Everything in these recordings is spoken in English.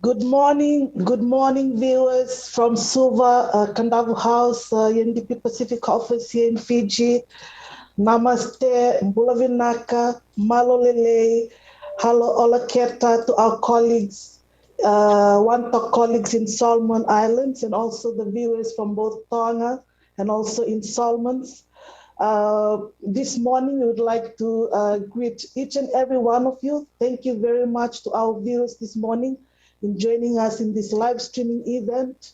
Good morning, viewers from Suva, Kandavu House, UNDP Pacific Office here in Fiji. Namaste, Mbulavinaka, Malolele, Halo Olaketa to our colleagues, Wantok colleagues in Solomon Islands, and also the viewers from both Tonga and also in Solomons. This morning, we would like to greet each and every one of you. Thank you very much to our viewers this morning in joining us in this live streaming event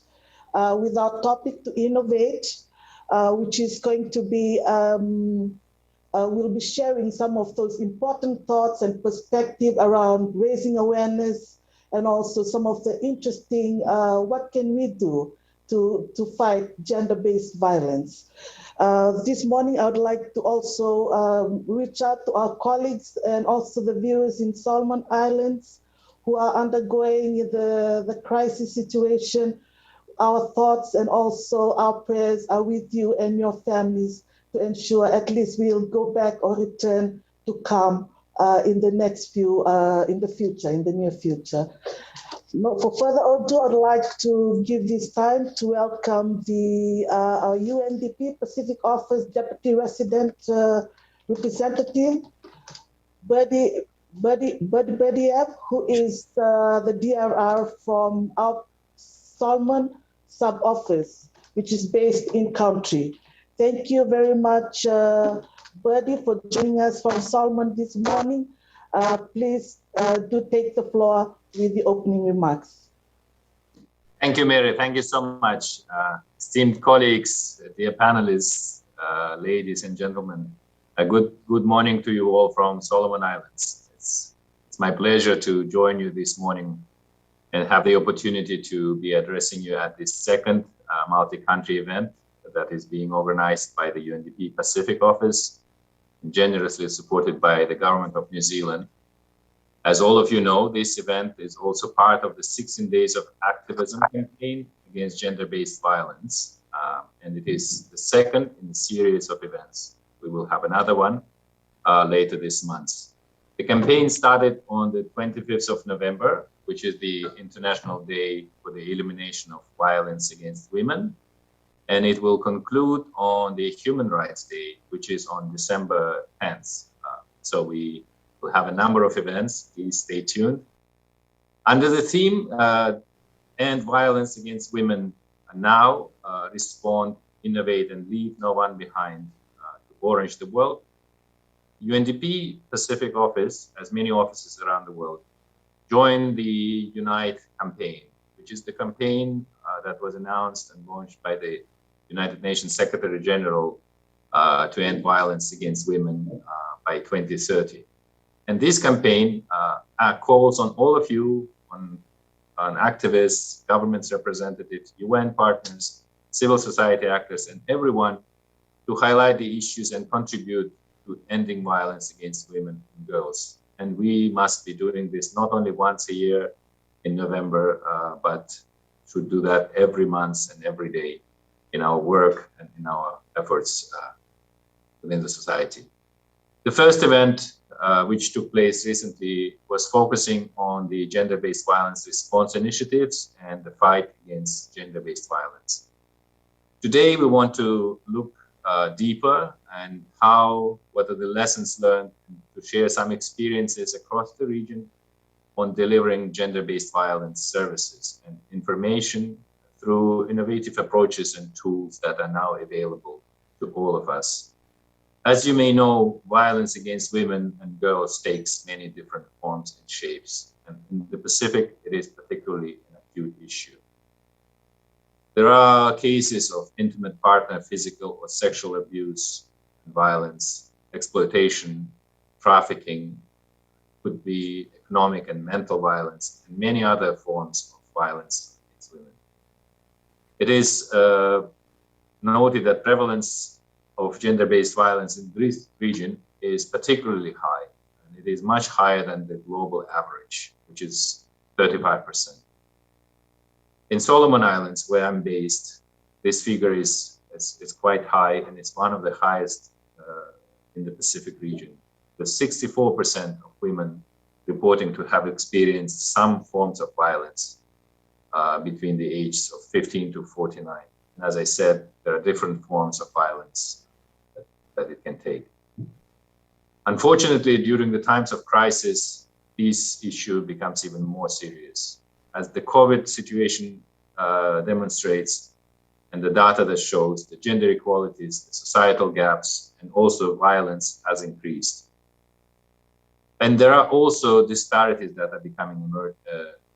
with our topic to innovate, which is going to be, we'll be sharing some of those important thoughts and perspective around raising awareness and also some of the interesting, what can we do to fight gender-based violence. This morning, I would like to also reach out to our colleagues and also the viewers in Solomon Islands who are undergoing the crisis situation. Our thoughts and also our prayers are with you and your families to ensure at least we'll go back or return to calm in the near future. For further ado, I'd like to give this time to welcome our UNDP Pacific Office Deputy Resident Representative, Buddy Bediev, who is the DRR from our Solomon sub-office, which is based in country. Thank you very much, Buddy, for joining us from Solomon this morning. Please do take the floor with the opening remarks. Thank you, Mary. Thank you so much. Esteemed colleagues, dear panelists, ladies and gentlemen, a good morning to you all from Solomon Islands. It's my pleasure to join you this morning and have the opportunity to be addressing you at this second multi-country event that is being organized by the UNDP Pacific Office, and generously supported by the Government of New Zealand. As all of you know, this event is also part of the 16 Days of Activism campaign against gender-based violence, and it is the second in a series of events. We will have another one later this month. The campaign started on the 25th of November, which is the International Day for the Elimination of Violence Against Women, and it will conclude on the Human Rights Day, which is on December 10th. So we will have a number of events. Please stay tuned. Under the theme, End Violence Against Women Now, Respond, Innovate, and Leave No One Behind to Orange the World, UNDP Pacific Office, as many offices around the world, joined the Unite campaign, which is the campaign that was announced and launched by the United Nations Secretary General to end violence against women by 2030. And this campaign calls on all of you, on activists, governments representatives, UN partners, civil society actors, and everyone to highlight the issues and contribute to ending violence against women and girls. And we must be doing this not only once a year in November, but should do that every month and every day in our work and in our efforts within the society. The first event, which took place recently, was focusing on the gender-based violence response initiatives and the fight against gender-based violence. Today, we want to look deeper and what are the lessons learned, to share some experiences across the region on delivering gender-based violence services and information through innovative approaches and tools that are now available to all of us. As you may know, violence against women and girls takes many different forms and shapes, and in the Pacific, it is particularly an acute issue. There are cases of intimate partner physical or sexual abuse and violence, exploitation, trafficking, could be economic and mental violence, and many other forms of violence against women. It is noted that prevalence of gender-based violence in this region is particularly high, and it is much higher than the global average, which is 35%. In Solomon Islands, where I'm based, this figure is quite high, and it's one of the highest in the Pacific region, with 64% of women reporting to have experienced some forms of violence between the ages of 15 to 49. And as I said, there are different forms of violence that it can take. Unfortunately, during the times of crisis, this issue becomes even more serious. As the COVID situation demonstrates, and the data that shows the gender inequalities, the societal gaps, and also violence has increased. And there are also disparities that are becoming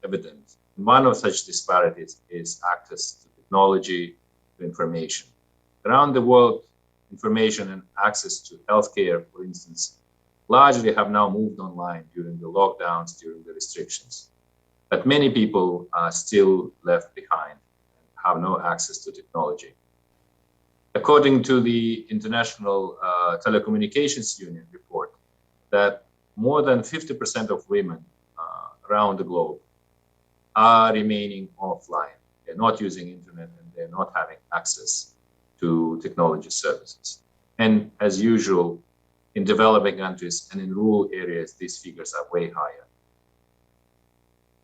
evident. One of such disparities is access to technology, to information. Around the world, information and access to healthcare, for instance, largely have now moved online during the lockdowns, during the restrictions. But many people are still left behind and have no access to technology. According to the International Telecommunications Union report, that more than 50% of women around the globe are remaining offline. They're not using internet and they're not having access to technology services. And as usual, in developing countries and in rural areas, these figures are way higher.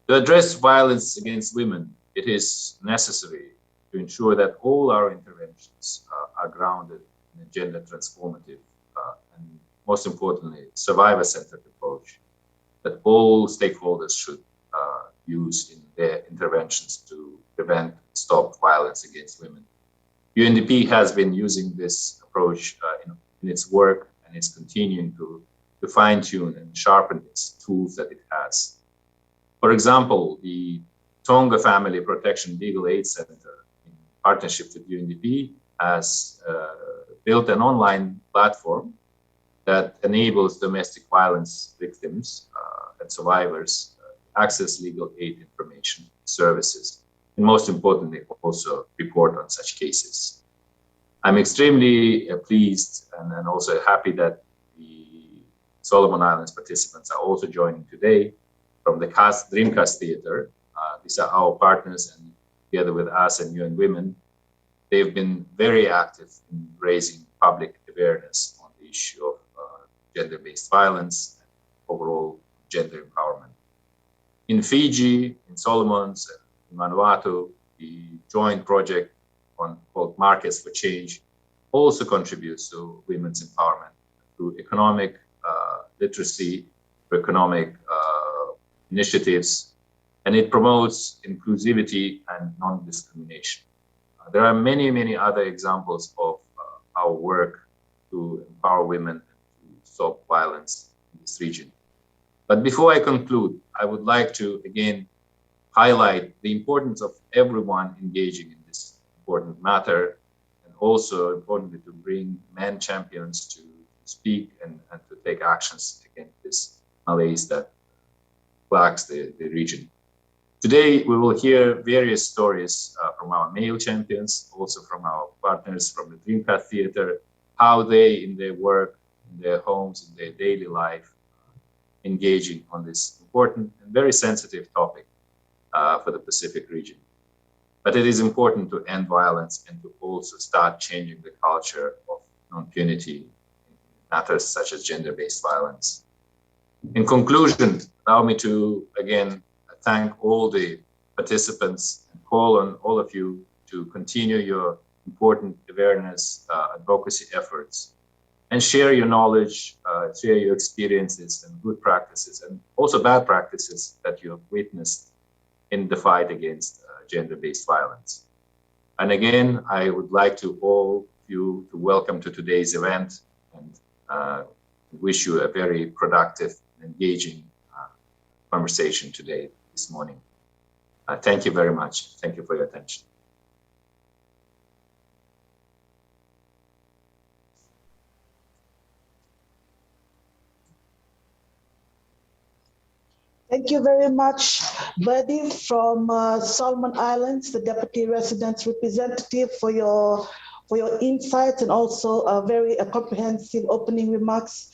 To address violence against women, it is necessary to ensure that all our interventions are grounded in a gender transformative and most importantly, survivor-centered approach that all stakeholders should use in their interventions to prevent and stop violence against women. UNDP has been using this approach in its work and is continuing to fine-tune and sharpen its tools that it has. For example, the Tonga Family Protection Legal Aid Center, in partnership with UNDP, has built an online platform that enables domestic violence victims and survivors access legal aid information services, and most importantly, also report on such cases. I'm extremely pleased and also happy that the Solomon Islands participants are also joining today from the Dreamcast Theater. These are our partners, and together with us and UN Women, they've been very active in raising public awareness on the issue of gender-based violence and overall gender empowerment. In Fiji, in Solomons, and in Vanuatu, the joint project called Markets for Change also contributes to women's empowerment through economic literacy, through economic initiatives, and it promotes inclusivity and non-discrimination. There are many, many other examples of our work to empower women and to stop violence in this region. But before I conclude, I would like to again highlight the importance of everyone engaging in this important matter, and also importantly to bring men champions to speak and to take actions against this malaise that plagues the region. Today, we will hear various stories from our male champions, also from our partners from the Dreamcast Theater, how they, in their work, in their homes, in their daily life, engaging on this important and very sensitive topic for the Pacific region. But it is important to end violence and to also start changing the culture of non-punity in matters such as gender-based violence. In conclusion, allow me to again thank all the participants and call on all of you to continue your important awareness advocacy efforts and share your knowledge, share your experiences and good practices and also bad practices that you have witnessed in the fight against gender-based violence. And again, I would like to all of you to welcome to today's event and wish you a very productive and engaging conversation today, this morning. Thank you very much. Thank you for your attention. Thank you very much, Buddy from Solomon Islands, the Deputy Residence Representative, for your insights and also very comprehensive opening remarks,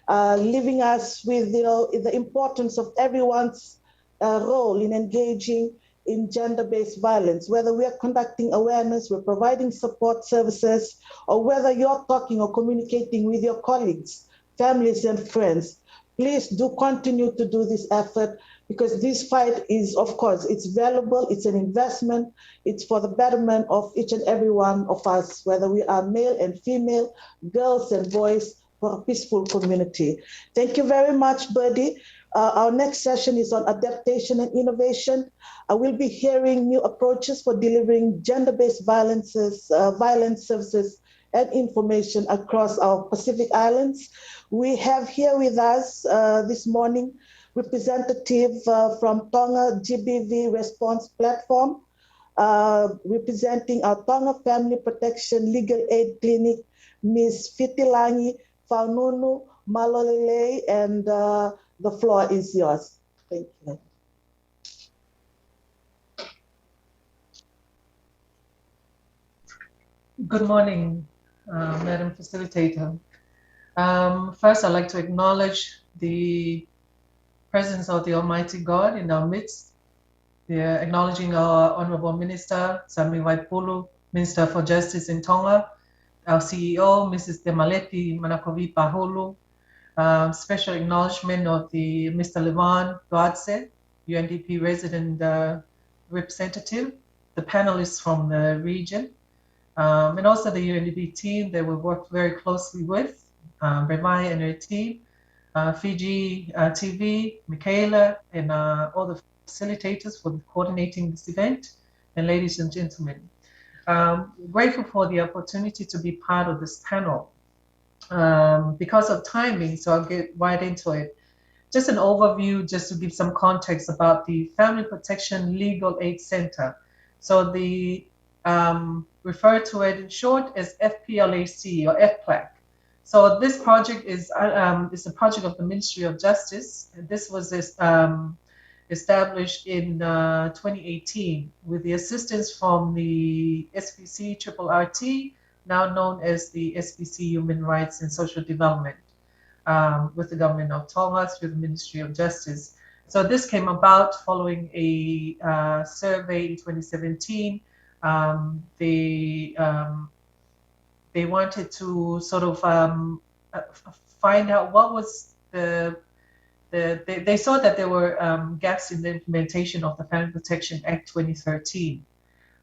leaving us with the importance of everyone's role in engaging in gender-based violence, whether we are conducting awareness, we're providing support services, or whether you're talking or communicating with your colleagues, families, and friends. Please do continue to do this effort, because this fight is, of course, it's valuable, it's an investment, it's for the betterment of each and every one of us, whether we are male and female, girls and boys, for a peaceful community. Thank you very much, Birdie. Our next session is on adaptation and innovation. I will be hearing new approaches for delivering gender-based violence services and information across our Pacific Islands. We have here with us this morning representative from Tonga GBV Response Platform, representing our Tonga Family Protection Legal Aid Clinic, Ms. Fitilangi Faununu Malolele, and the floor is yours. Thank you. Good morning, Madam Facilitator. First, I'd like to acknowledge the presence of the Almighty God in our midst. We're acknowledging our Honorable Minister, Sami Waipulu, Minister for Justice in Tonga, our CEO, Mrs. Demaleti Manakovi Pahulu. Special acknowledgement of the Mr. Levan Godse, UNDP resident representative, the panelists from the region, and also the UNDP team that we worked very closely with, Remai and her team, Fiji TV, Michaela, and all the facilitators for coordinating this event, and ladies and gentlemen. Grateful for the opportunity to be part of this panel. Because of timing, so I'll get right into it. Just an overview, just to give some context about the Family Protection Legal Aid Center. So the refer to it in short as FPLAC or FPLAC. So this project is a project of the Ministry of Justice. And this was established in 2018 with the assistance from the SPC RRT, now known as the SPC Human Rights and Social Development, with the government of Tonga through the Ministry of Justice. So this came about following a survey in 2017. They wanted to sort of find out what was they saw that there were gaps in the implementation of the Family Protection Act 2013.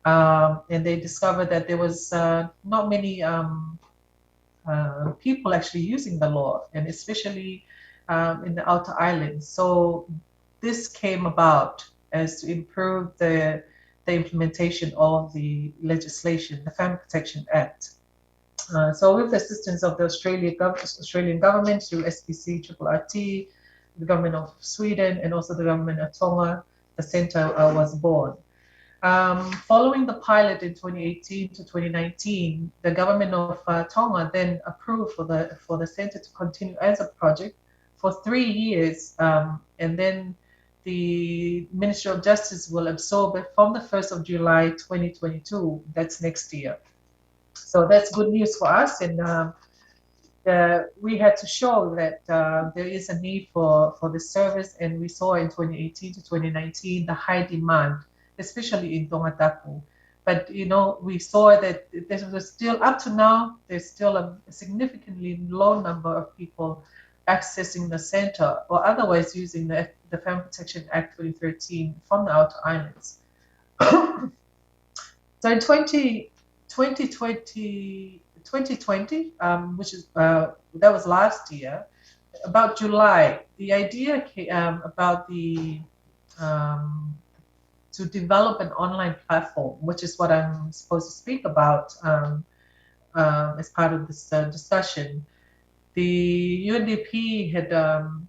And they discovered that there was not many people actually using the law, and especially in the outer islands. So this came about as to improve the implementation of the legislation, the Family Protection Act. So with the assistance of the Australian government through SPC RRT, the government of Sweden, and also the government of Tonga, the center was born. Following the pilot in 2018 to 2019, the government of Tonga then approved for the center to continue as a project for 3 years, and then the Ministry of Justice will absorb it from the 1st of July 2022. That's next year. So that's good news for us, and we had to show that there is a need for this service, and we saw in 2018 to 2019 the high demand, especially in Tongatapu. But we saw that there was still, up to now, there's still a significantly low number of people accessing the center or otherwise using the Family Protection Act 2013 from the outer islands. So in 2020, which is that was last year, about July, the idea came about to develop an online platform, which is what I'm supposed to speak about as part of this discussion. The UNDP had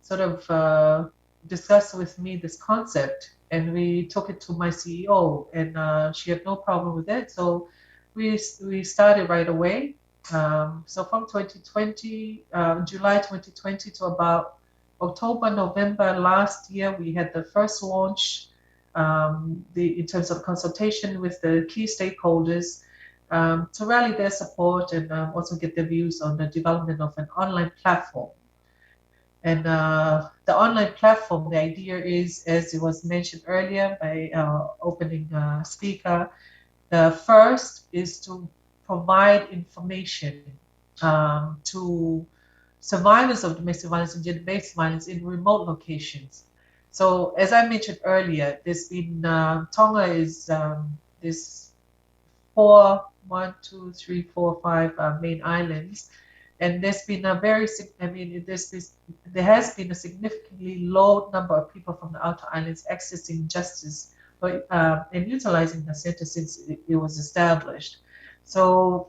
sort of discussed with me this concept, and we took it to my CEO, and she had no problem with it. So we started right away. So from 2020, July 2020 to about October, November last year, we had the first launch in terms of consultation with the key stakeholders to rally their support and also get their views on the development of an online platform. And the online platform, the idea is, as it was mentioned earlier by our opening speaker, the first is to provide information to survivors of domestic violence and gender-based violence in remote locations. So as I mentioned earlier, there's been Tonga is this one, two, three, four, five main islands, and there's been a very, I mean, there has been a significantly low number of people from the outer islands accessing justice and utilizing the center since it was established. So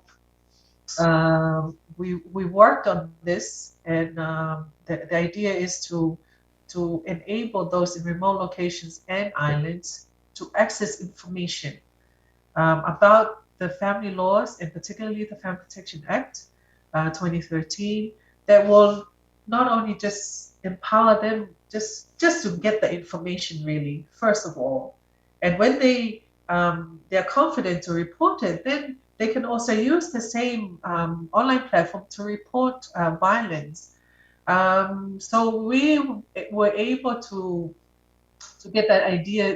we worked on this, and the idea is to enable those in remote locations and islands to access information about the family laws, and particularly the Family Protection Act 2013, that will not only just empower them just to get the information, really, first of all, and when they're confident to report it, then they can also use the same online platform to report violence. So we were able to get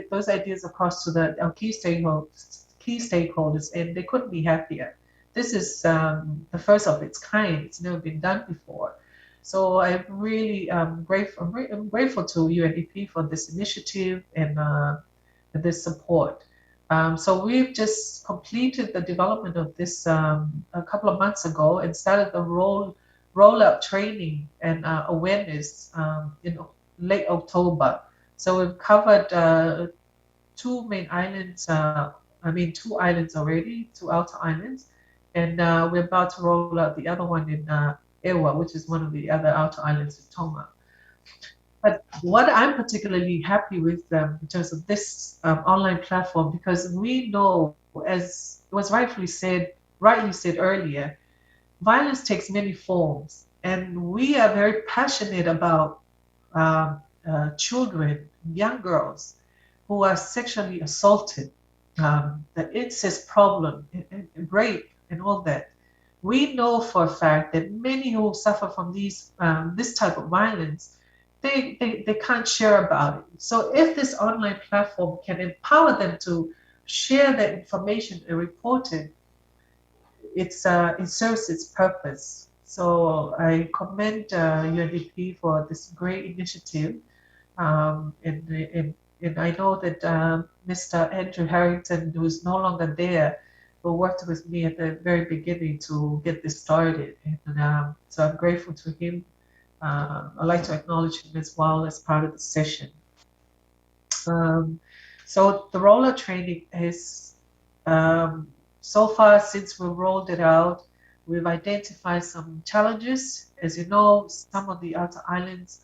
those ideas across to our key stakeholders, and they couldn't be happier. This is the first of its kind. It's never been done before. So I'm really grateful. I'm grateful to UNDP for this initiative and this support. So we've just completed the development of this a couple of months ago and started the rollout training and awareness in late October. So we've covered two main islands, two islands already, two outer islands, and we're about to roll out the other one in Ewa, which is one of the other outer islands in Tonga. But what I'm particularly happy with in terms of this online platform, because we know, as was rightly said earlier, violence takes many forms, and we are very passionate about children, young girls who are sexually assaulted, the incest problem, and rape, and all that. We know for a fact that many who suffer from this type of violence, they can't share about it. So if this online platform can empower them to share that information and report it, it serves its purpose. So I commend UNDP for this great initiative. And I know that Mr. Andrew Harrington, who is no longer there, who worked with me at the very beginning to get this started. And so I'm grateful to him. I'd like to acknowledge him as well as part of the session. So the roller training is, so far since we rolled it out, we've identified some challenges. As you know, some of the outer islands,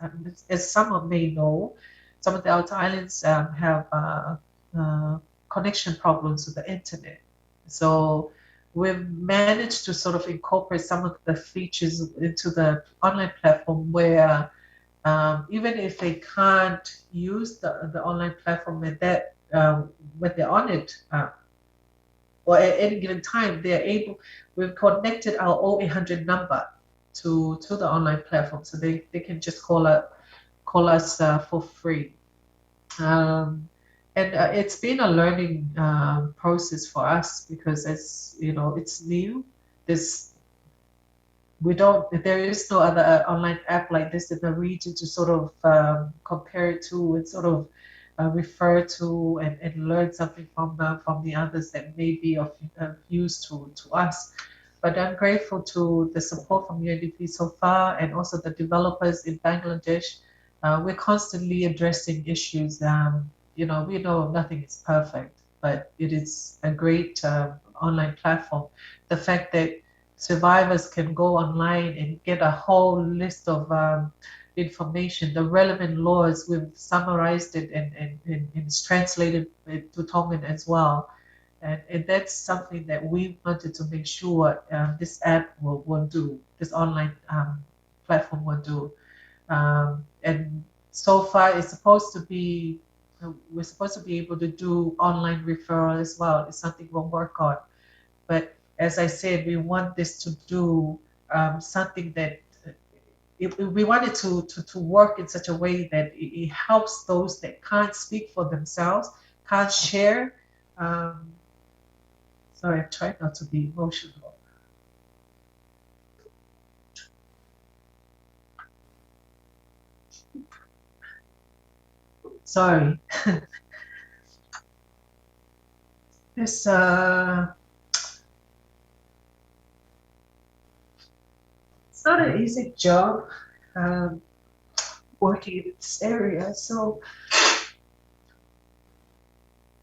as some may know, some of the outer islands have connection problems with the internet. So we've managed to sort of incorporate some of the features into the online platform where even if they can't use the online platform at that when they're on it, or at any given time, they're able. We've connected our 0800 number to the online platform, so they can just call us for free. And it's been a learning process for us because, as you know, it's new. There is no other online app like this in the region to sort of compare it to and sort of refer to and learn something from the others that may be of use to us. But I'm grateful to the support from UNDP so far, and also the developers in Bangladesh. We're constantly addressing issues. We know nothing is perfect, but it is a great online platform. The fact that survivors can go online and get a whole list of information, the relevant laws, we've summarized it and it's translated to Tongan as well. And that's something that we wanted to make sure this app will do, this online platform will do. And so far, we're supposed to be able to do online referral as well. It's something we'll work on. But as I said, we want this to do something that we want it to work in such a way that it helps those that can't speak for themselves, can't share. Sorry, I'm trying not to be emotional. Sorry. It's not an easy job um, working in this area. So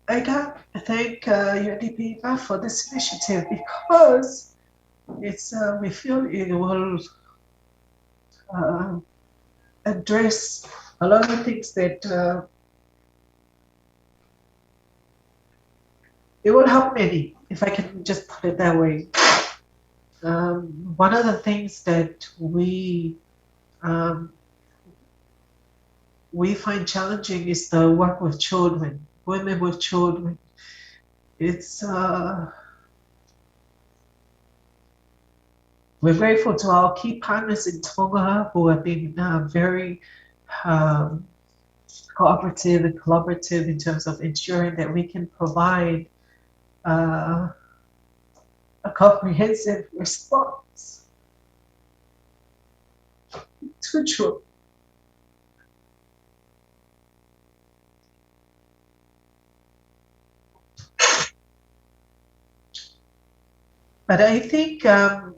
I got to thank UNDP for this initiative because it's we feel it will uh, address a lot of things that it will help many, if I can just put it that way. One of the things that um, we find challenging is the work with children, women with children. It's we're grateful to our key partners in Tonga who have been very um, cooperative and collaborative in terms of ensuring that we can provide uh, a comprehensive response to children. But I think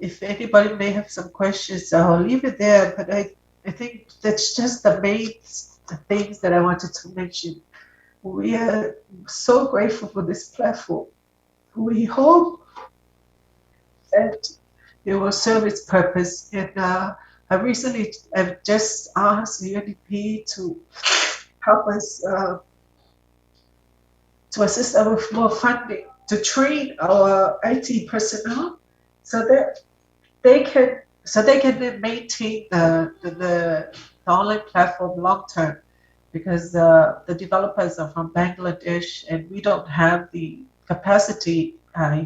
if anybody may have some questions, I'll leave it there. But I think that's just the main things that I wanted to mention. We are so grateful for this platform. We hope that it will serve its purpose. And I recently have just asked the UNDP to help us to assist us with more funding to train our IT personnel so that they can then maintain the online platform long term, because the developers are from Bangladesh and we don't have the capacity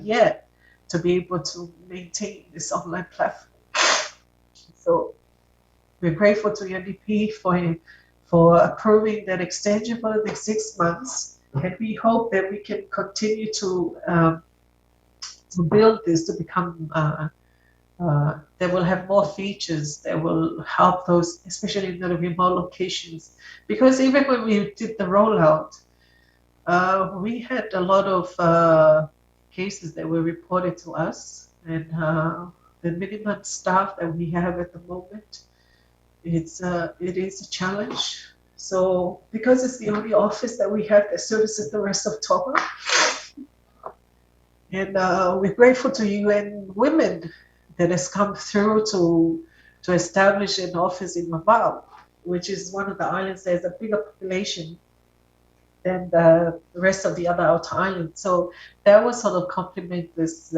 yet to be able to maintain this online platform. So we're grateful to UNDP for approving that extension for the next 6 months, and we hope that we can continue to build this to become that will have more features that will help those, especially in the remote locations. Because even when we did the rollout, we had a lot of cases that were reported to us, and the minimum staff that we have at the moment, it is a challenge. So because it's the only office that we have that services the rest of Tonga, and we're grateful to UN Women that has come through to establish an office in Mabau, which is one of the islands that has a bigger population than the rest of the other outer islands. So that will sort of complement this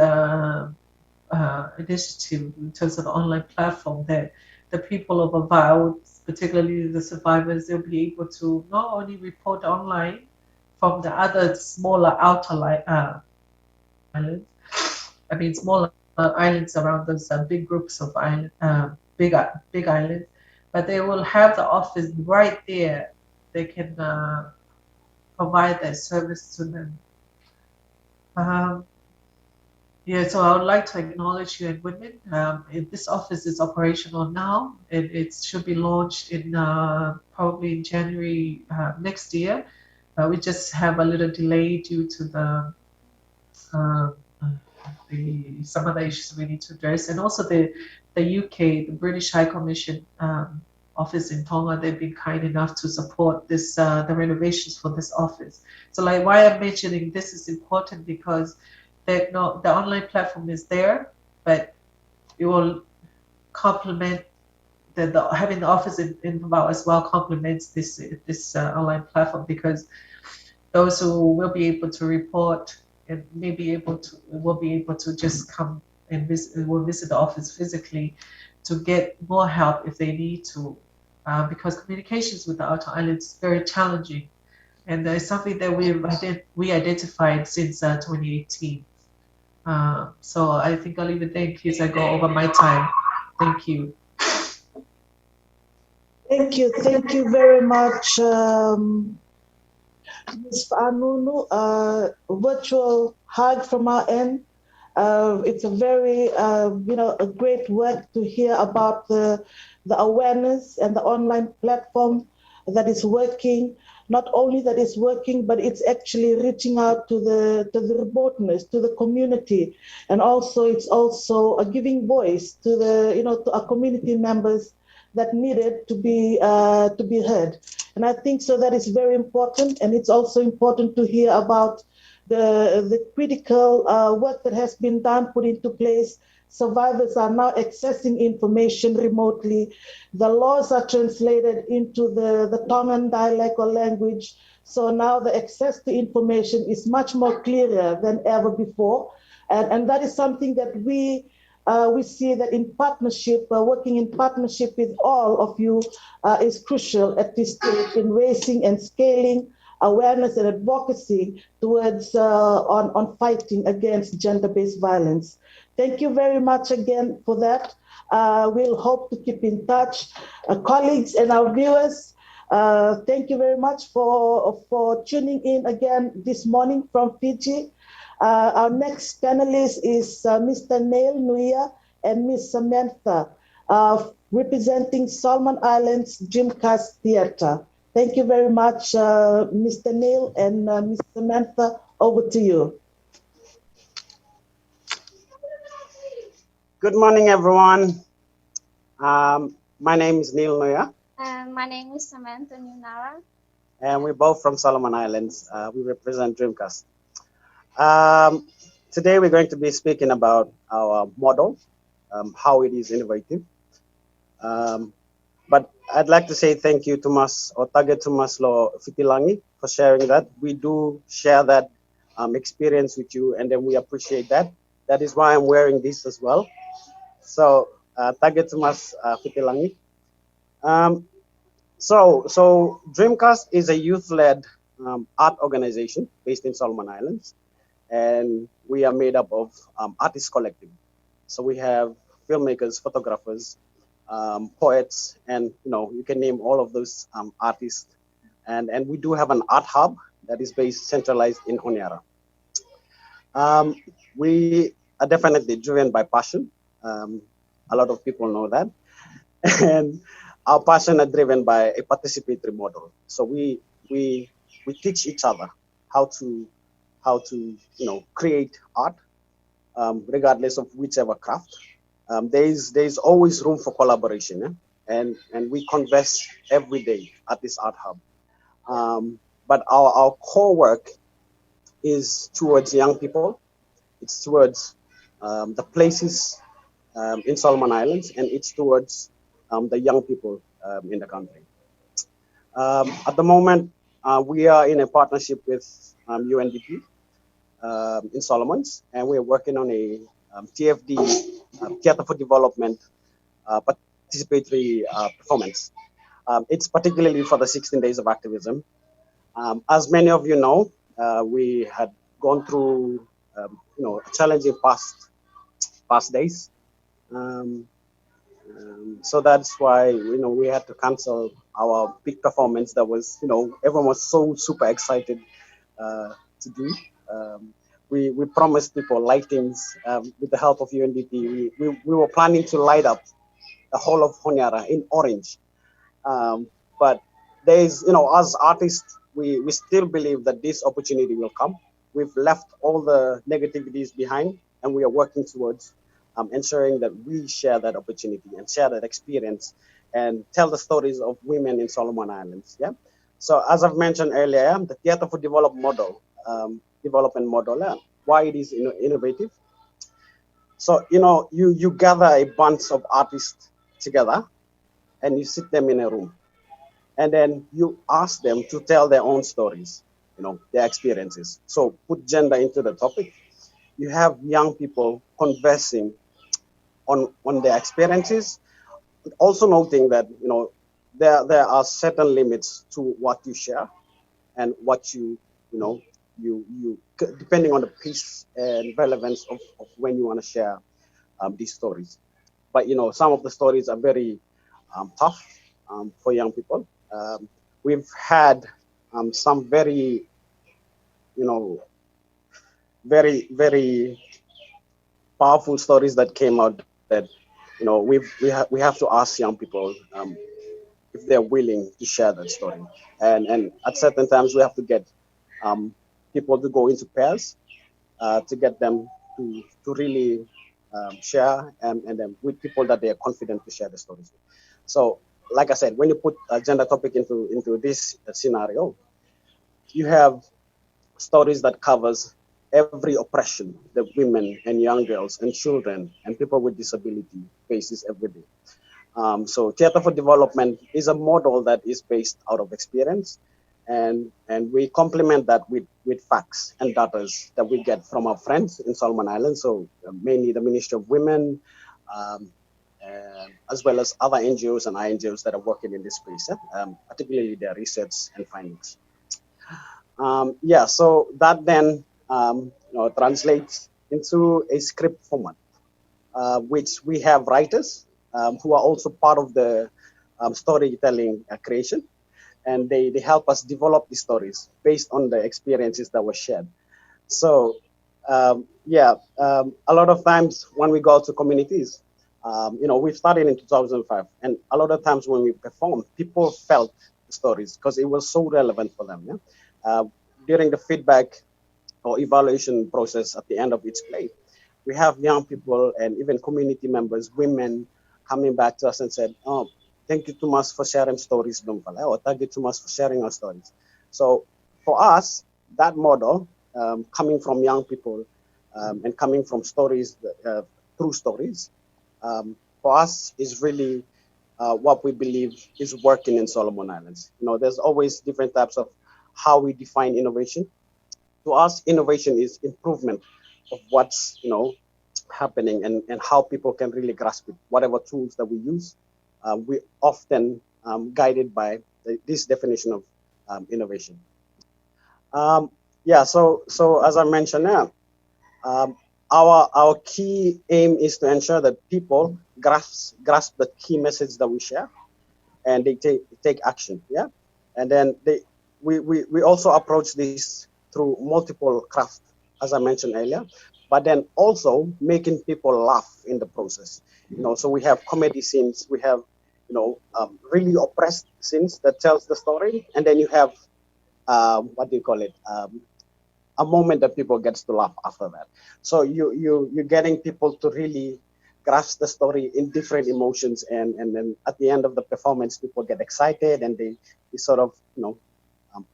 initiative in terms of the online platform, that the people of Mabau, particularly the survivors, they'll be able to not only report online from the other smaller islands, I mean smaller islands around those big groups of big islands, but they will have the office right there. They can provide that service to them. Yeah, so I would like to acknowledge UN Women. This office is operational now, and it should be launched in probably in January next year. We just have a little delay due to uh, some of the issues we need to address, and also the UK, the British High Commission office in Tonga. They've been kind enough to support this the renovations for this office. So, like, why I'm mentioning this is important because the online platform is there, but it will complement having the office in Mabau as well complements this online platform, because those who will be able to report and will be able to just come and visit the office physically to get more help if they need to, because communications with the outer islands is very challenging, and it's something that we identified since 2018. So I think I'll leave it there in case I go over my time. Thank you. Thank you very much, Ms. Anunu. Virtual hug from our end. It's a very, a great work to hear about the awareness and the online platform that is working. not only that it's working, but it's actually reaching out to the remoteness, to the community, and also it's also a giving voice to to our community members that needed to be heard. And I think so that is very important, and it's also important to hear about the critical work that has been done, put into place. Survivors are now accessing information remotely. The laws are translated into the Tongan dialect or language. So now the access to information is much more clearer than ever before. And that is something that we see that in partnership, working in partnership with all of you is crucial at this stage in raising and scaling awareness and advocacy towards on fighting against gender-based violence. Thank you very much again for that. We'll hope to keep in touch. Colleagues and our viewers, thank you very much for tuning in again this morning from Fiji. Our next panelist is Mr. Neil Nuia and Ms. Samantha, representing Solomon Islands Dreamcast Theatre. Thank you very much, Mr. Neil and Ms. Samantha. Over to you. Good morning, everyone. My name is Neil Nuia. And my name is Samantha Nunara. And we're both from Solomon Islands. We represent Dreamcast. Today we're going to be speaking about our model, how it is innovative. But I'd like to say thank you to Mas or Tage Tumas Lo Fitilangi for sharing that. We do share that experience with you, and then we appreciate that. That is why I'm wearing this as well. So Tage Tumas Fitilangi. So Dreamcast is a youth-led art organization based in Solomon Islands, and we are made up of artist collective. So we have filmmakers, photographers, poets, and you can name all of those artists. And we do have an art hub that is based centralized in Honiara. We are definitely driven by passion. A lot of people know that. And our passion are driven by a participatory model. So we teach each other how to create art, regardless of whichever craft. There's always room for collaboration, and we converse every day at this art hub. But our core work is towards young people. It's towards the places in Solomon Islands, and it's towards the young people in the country. At the moment, we are in a partnership with UNDP in Solomons, and we're working on a TFD, Theatre for Development participatory performance. It's particularly for the 16 days of activism. As many of you know, we had gone through challenging past days. So that's why we had to cancel our big performance that was everyone was so super excited to do. We promised people lightings with the help of UNDP. We were planning to light up the whole of Honiara in orange. But there's as artists we still believe that this opportunity will come. We've left all the negativities behind, and we are working towards ensuring that we share that opportunity and share that experience and tell the stories of women in Solomon Islands. Yeah. So as I've mentioned earlier, the Theatre for Development model, why it is innovative. So you gather a bunch of artists together, and you sit them in a room, and then you ask them to tell their own stories, their experiences. So put gender into the topic. You have young people conversing on their experiences, also noting that there are certain limits to what you share and what you depending on the pace and relevance of when you want to share these stories. But some of the stories are very tough for young people. We've had some very very powerful stories that came out that we have to ask young people if they're willing to share that story. And at certain times we have to get people to go into pairs to get them to really share and then with people that they are confident to share the stories with. So, like I said, when you put a gender topic into this scenario, you have stories that covers every oppression that women and young girls and children and people with disability faces every day. So Theatre for Development is a model that is based out of experience, and we complement that with facts and data that we get from our friends in Solomon Islands. So mainly the Ministry of Women, um, as well as other NGOs and INGOs that are working in this space, particularly their research and findings. Yeah, so that then translates into a script format, which we have writers who are also part of the storytelling creation, and they help us develop the stories based on the experiences that were shared. So, a lot of times when we go to communities, we started in 2005, and a lot of times when we perform, people felt the stories because it was so relevant for them. Yeah? During the feedback or evaluation process at the end of each play, we have young people and even community members, women, coming back to us and said, "Oh, thank you too much for sharing stories, Dumpala," or "Thank you too much for sharing our stories." So for us, that model, coming from young people and coming from stories, true stories, for us is really what we believe is working in Solomon Islands. There's always different types of how we define innovation. To us, innovation is improvement of what's happening and how people can really grasp it. Whatever tools that we use, we often guided by this definition of innovation. So as I mentioned now, um, our key aim is to ensure that people grasp the key message that we share, and they take action. Yeah, and then we also approach this through multiple craft, as I mentioned earlier, but then also making people laugh in the process. So we have comedy scenes, we have really oppressed scenes that tells the story, and then you have what do you call it? A moment that people gets to laugh after that. So you're getting people to really grasp the story in different emotions, and then at the end of the performance, people get excited and they sort of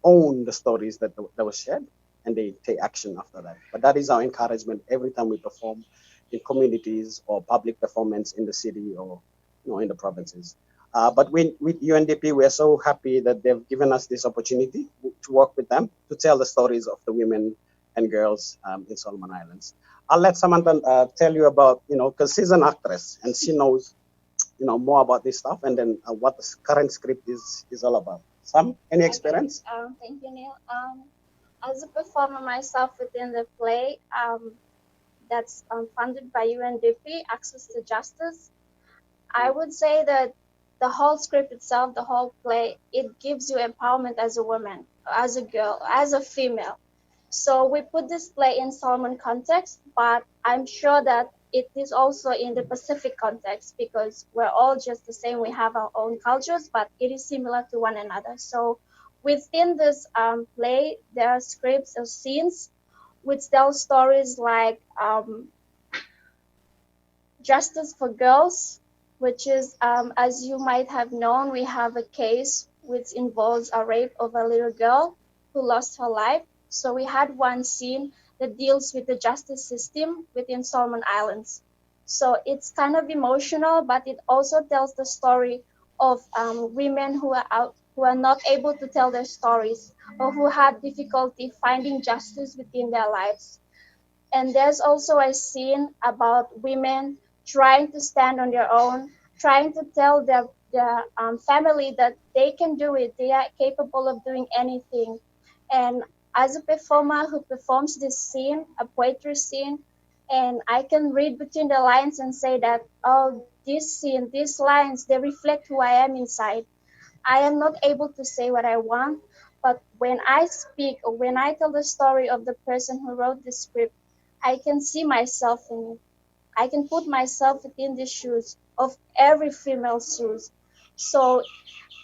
own the stories that was shared, and they take action after that. But that is our encouragement every time we perform in communities or public performance in the city or in the provinces. But with UNDP, we're so happy that they've given us this opportunity to work with them to tell the stories of the women and girls in Solomon Islands. I'll let Samantha tell you about, because she's an actress and she knows, more about this stuff, and then what the current script is all about. Sam, any experience? Okay. Thank you, Neil. As a performer myself within the play, that's funded by UNDP, Access to Justice, I would say that the whole script itself, the whole play, it gives you empowerment as a woman, as a girl, as a female. So we put this play in Solomon context, but I'm sure that it is also in the Pacific context because we're all just the same. We have our own cultures, but it is similar to one another. So within this play, there are scripts or scenes which tell stories like Justice for Girls, which is, as you might have known, we have a case which involves a rape of a little girl who lost her life. So we had one scene that deals with the justice system within Solomon Islands. So it's kind of emotional, but it also tells the story of women who are out, who are not able to tell their stories or who had difficulty finding justice within their lives. And there's also a scene about women trying to stand on their own, trying to tell their family that they can do it, they are capable of doing anything. And as a performer who performs this scene, a poetry scene, and I can read between the lines and say that, oh, this scene, these lines, they reflect who I am inside. I am not able to say what I want, but when I speak or when I tell the story of the person who wrote the script, I can see myself in it. I can put myself within the shoes of every female's shoes. So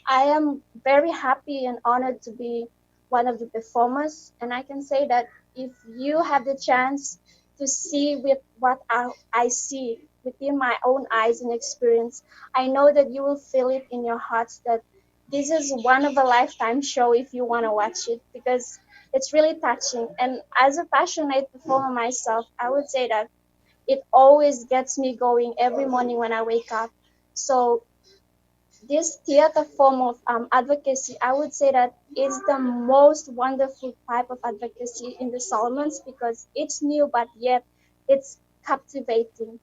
I am very happy and honored to be one of the performers, and I can say that if you have the chance to see with what I see within my own eyes and experience, I know that you will feel it in your hearts that this is one of a lifetime show if you want to watch it, because it's really touching. And as a passionate performer myself, I would say that it always gets me going every morning when I wake up. So this theater form of advocacy, I would say that it's the most wonderful type of advocacy in the Solomons, because it's new, but yet it's captivating.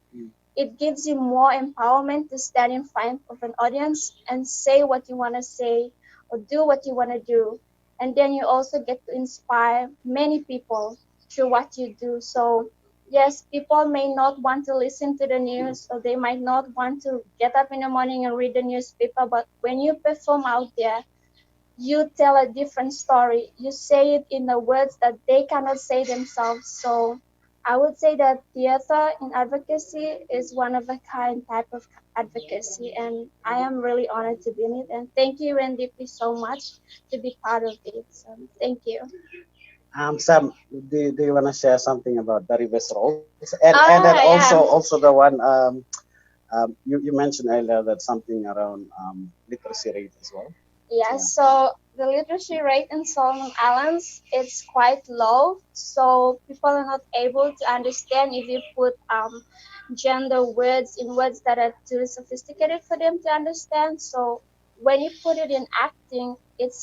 It gives you more empowerment to stand in front of an audience and say what you want to say or do what you want to do. And then you also get to inspire many people through what you do. So, yes, people may not want to listen to the news, or they might not want to get up in the morning and read the newspaper, but when you perform out there, you tell a different story. You say it in the words that they cannot say themselves. So I would say that theater in advocacy is one of a kind type of advocacy, and I am really honored to be in it. And thank you, NDP, so much to be part of it. So thank you. Sam, do you want to share something about the reverse roles? And then Yeah. also the one you mentioned earlier, that something around literacy rate as well. Yeah, so the literacy rate in Solomon Islands is quite low, so people are not able to understand if you put gender words in words that are too sophisticated for them to understand. So when you put it in acting, it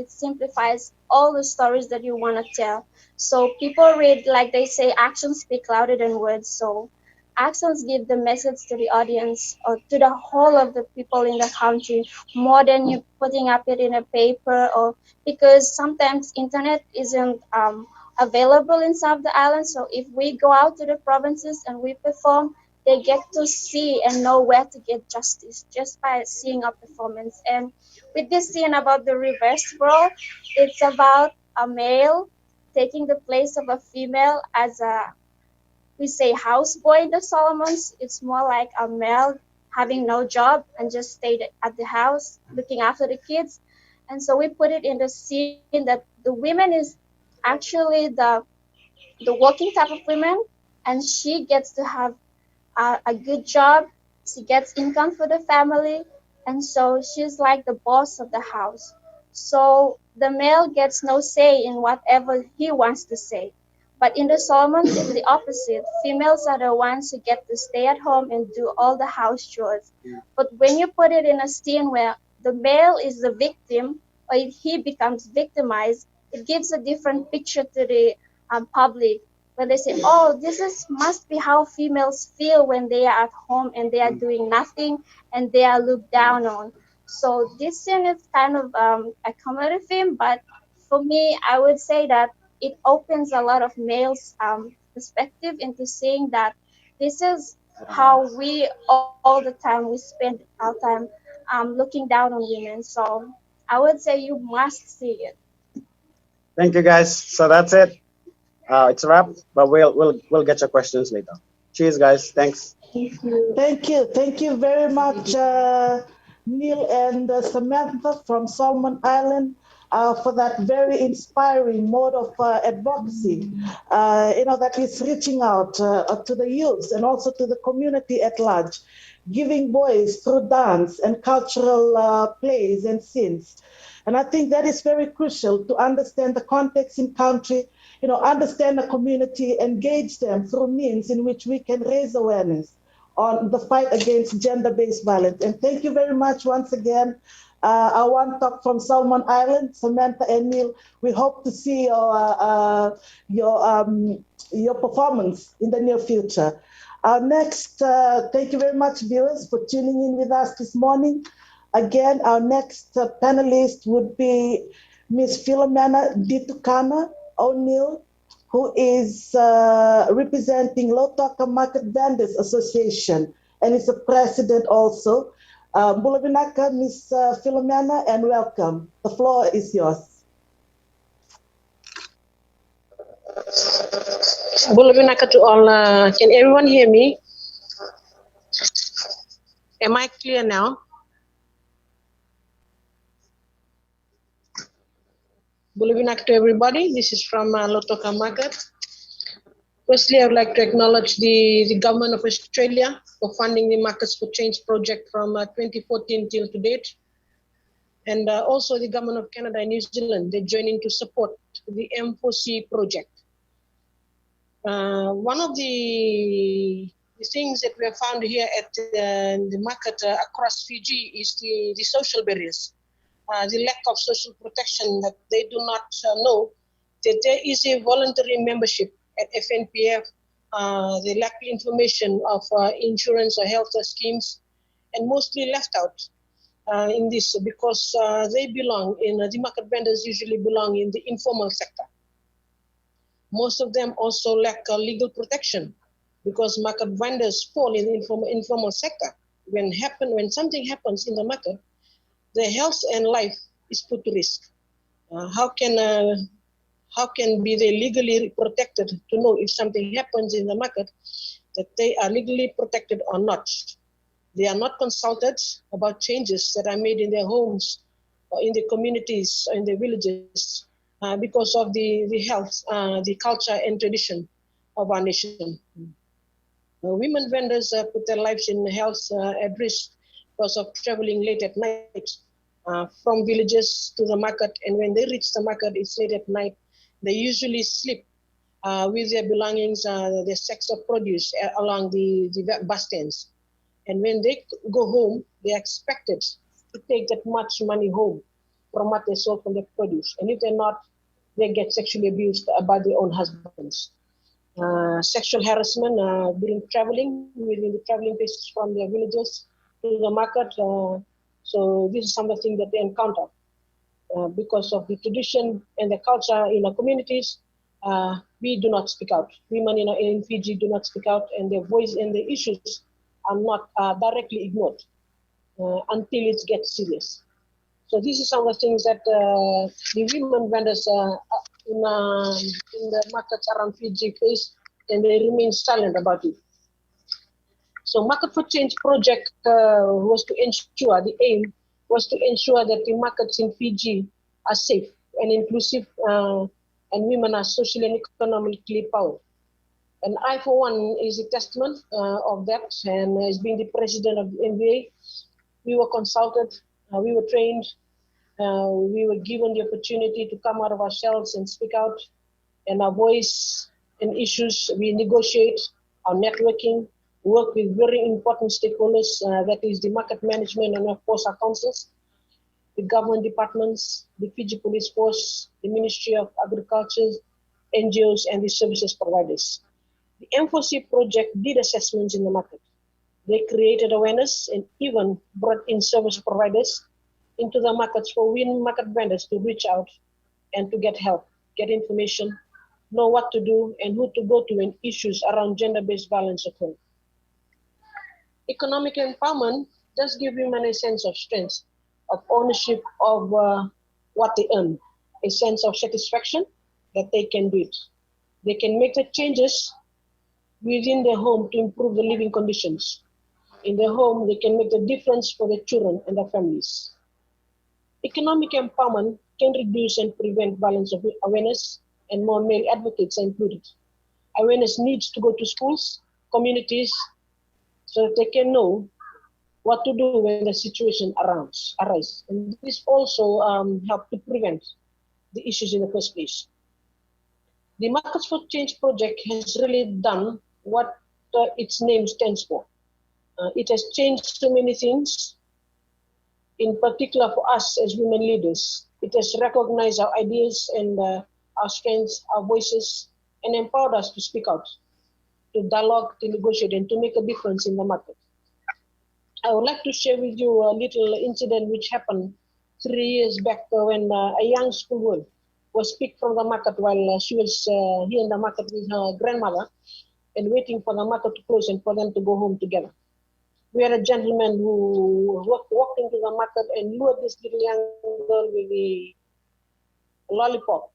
simplifies all the stories that you want to tell. So people read, like they say, actions speak louder than words. So actions give the message to the audience or to the whole of the people in the country more than you putting up it in a paper, or because sometimes internet isn't available in some of the islands. So if we go out to the provinces and we perform, they get to see and know where to get justice just by seeing our performance. And with this scene about the reverse role, it's about a male taking the place of a female as a, we say, houseboy in the Solomons. It's more like a male having no job and just stayed at the house looking after the kids. And so we put it in the scene that the woman is actually the working type of women, and she gets to have a good job. She gets income for the family, and so she's like the boss of the house. So the male gets no say in whatever he wants to say. But in the Solomons, it's the opposite. Females are the ones who get to stay at home and do all the house chores. But when you put it in a scene where the male is the victim, or if he becomes victimized, it gives a different picture to the public, when they say, "Oh, this is must be how females feel when they are at home and they are doing nothing and they are looked down on." So this scene is kind of a comedy film, but for me, I would say that it opens a lot of males' perspective into seeing that this is how we all the time we spend our time looking down on women. So I would say you must see it. Thank you, guys. So that's it. It's a wrap, but we'll get your questions later. Cheers, guys. Thanks. Thank you very much, Neil and Samantha from Solomon Island, for that very inspiring mode of advocacy. That is reaching out to the youth and also to the community at large, giving voice through dance and cultural plays and scenes. And I think that is very crucial to understand the context in country, understand the community, engage them through means in which we can raise awareness on the fight against gender-based violence. And thank you very much once again. I want to talk from Solomon Island, Samantha and Neil. We hope to see your performance in the near future. Next, thank you very much, viewers, for tuning in with us this morning. Again, our next panelist would be Ms. Philomena Ditukana O'Neill, who is representing Lotoka Market Vendors Association and is a president also. Bulavinaka, Ms. Philomena, and welcome. The floor is yours. Bulavinaka to all. Can everyone hear me? Am I clear now? Good evening to everybody. This is from Lotoka Market. Firstly, I would like to acknowledge the government of Australia for funding the Markets for Change project from 2014 till to date. And also the government of Canada and New Zealand, they join in to support the M4C project. One of the things that we have found here at the market across Fiji is the social barriers, the lack of social protection, that they do not know that there is a voluntary membership at FNPF. They lack information of insurance or health schemes, and mostly left out in this because they belong in the market vendors usually belong in the informal sector. Most of them also lack legal protection because market vendors fall in the informal sector. When something happens in the market, their health and life is put to risk. How can be they legally protected to know if something happens in the market, that they are legally protected or not? They are not consulted about changes that are made in their homes or in the communities or in the villages because of the health, the culture and tradition of our nation. Women vendors put their lives in health at risk because of traveling late at night from villages to the market, and when they reach the market, it's late at night. They usually sleep with their belongings, their sacks of produce along the bus stands. And when they go home, they're expected to take that much money home from what they sold from the produce. And if they're not, they get sexually abused by their own husbands. Sexual harassment during traveling, within the traveling places from their villages to the market. So this is something that they encounter because of the tradition and the culture in our communities. We do not speak out. Women in Fiji do not speak out, and their voice and the issues are not directly ignored until it gets serious. So this is some of the things that the women vendors in the markets around Fiji face, and they remain silent about it. So Market for Change project was to ensure, the aim was to ensure that the markets in Fiji are safe and inclusive, and women are socially and economically powerful. And I, for one, is a testament of that. And as being the president of the MBA, we were consulted, we were trained, we were given the opportunity to come out of our shells and speak out, and our voice and issues, we negotiate our networking, work with very important stakeholders, that is the market management and of course our councils, the government departments, the Fiji Police Force, the Ministry of Agriculture, NGOs, and the services providers. The M4C project did assessments in the market. They created awareness and even brought in service providers into the markets for market vendors to reach out and to get help, get information, know what to do and who to go to when issues around gender-based violence occur. Economic empowerment does give women a sense of strength, of ownership of what they earn, a sense of satisfaction that they can do it. They can make the changes within their home to improve the living conditions. In their home, they can make the difference for their children and their families. Economic empowerment can reduce and prevent violence of awareness, and more male advocates are included. Awareness needs to go to schools, communities, so that they can know what to do when the situation arises. And this also helps to prevent the issues in the first place. The Markets for Change project has really done what its name stands for. It has changed so many things, in particular for us as women leaders. It has recognized our ideas and our strengths, our voices, and empowered us to speak out, to dialogue, to negotiate, and to make a difference in the market. I would like to share with you a little incident which happened 3 years back when a young schoolgirl was picked from the market while she was here in the market with her grandmother and waiting for the market to close and for them to go home together. We had a gentleman who walked into the market and lured this little young girl with the lollipop,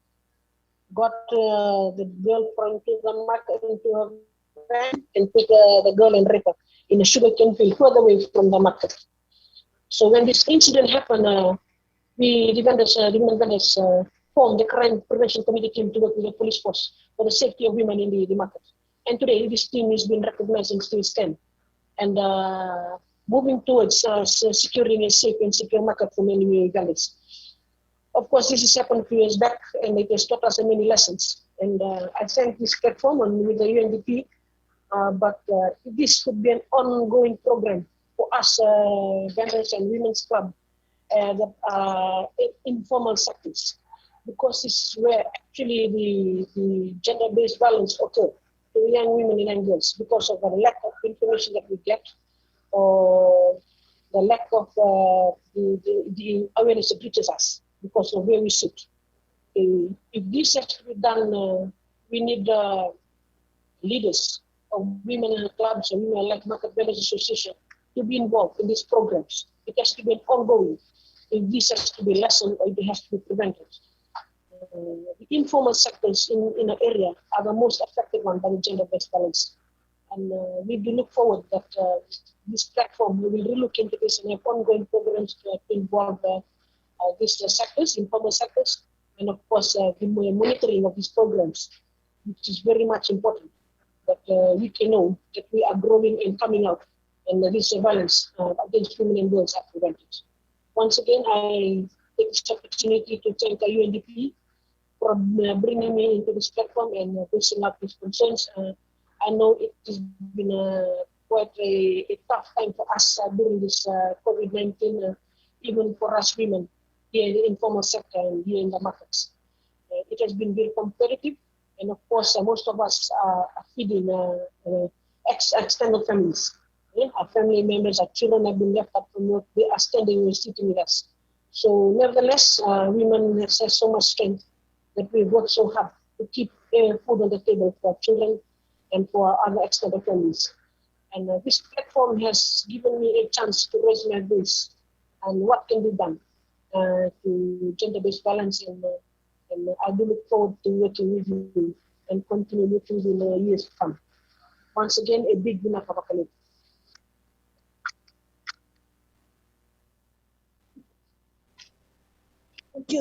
got the girl into the market, into her van, and took the girl and raped her in a sugarcane field further away from the market. So when this incident happened, the women vendors formed the crime prevention committee team to work with the police force for the safety of women in the market. And today, this team is being recognized and still stand. And moving towards securing a safe and secure market for many Ugandans. Of course, this has happened a few years back, and it has taught us many lessons. And I thank this platform and with the UNDP, but this should be an ongoing program for us, Ugandans and Women's Club, informal sectors, because this is where actually the gender-based violence occurs to young women and young girls because of the lack of information that we get, or the lack of the awareness that reaches us because of where we sit. If this has to be done, we need leaders of women in clubs and women like Market Vendors Association to be involved in these programs. It has to be ongoing. If this has to be lessened or it has to be prevented. The informal sectors in an area are the most affected one by the gender-based violence. And we do look forward that this platform, we will relook into this and have ongoing programs to involve these sectors, informal sectors, and of course the monitoring of these programs, which is very much important, that we can know that we are growing and coming out, and this violence against women and girls are prevented. Once again, I take this opportunity to thank the UNDP for bringing me into this platform and voicing out these concerns. I know it has been quite a tough time for us during this COVID-19, even for us women here in the informal sector and here in the markets. It has been very competitive, and of course, most of us are feeding extended families. Yeah? Our family members, our children have been left up from work. They are standing and sitting with us. So nevertheless, women have so much strength that we work so hard to keep food on the table for our children and for our other extended families. And this platform has given me a chance to raise my voice and what can be done to gender-based violence. And I do look forward to working with you and continue working in the years to come. Once again, a big winner for Bakali.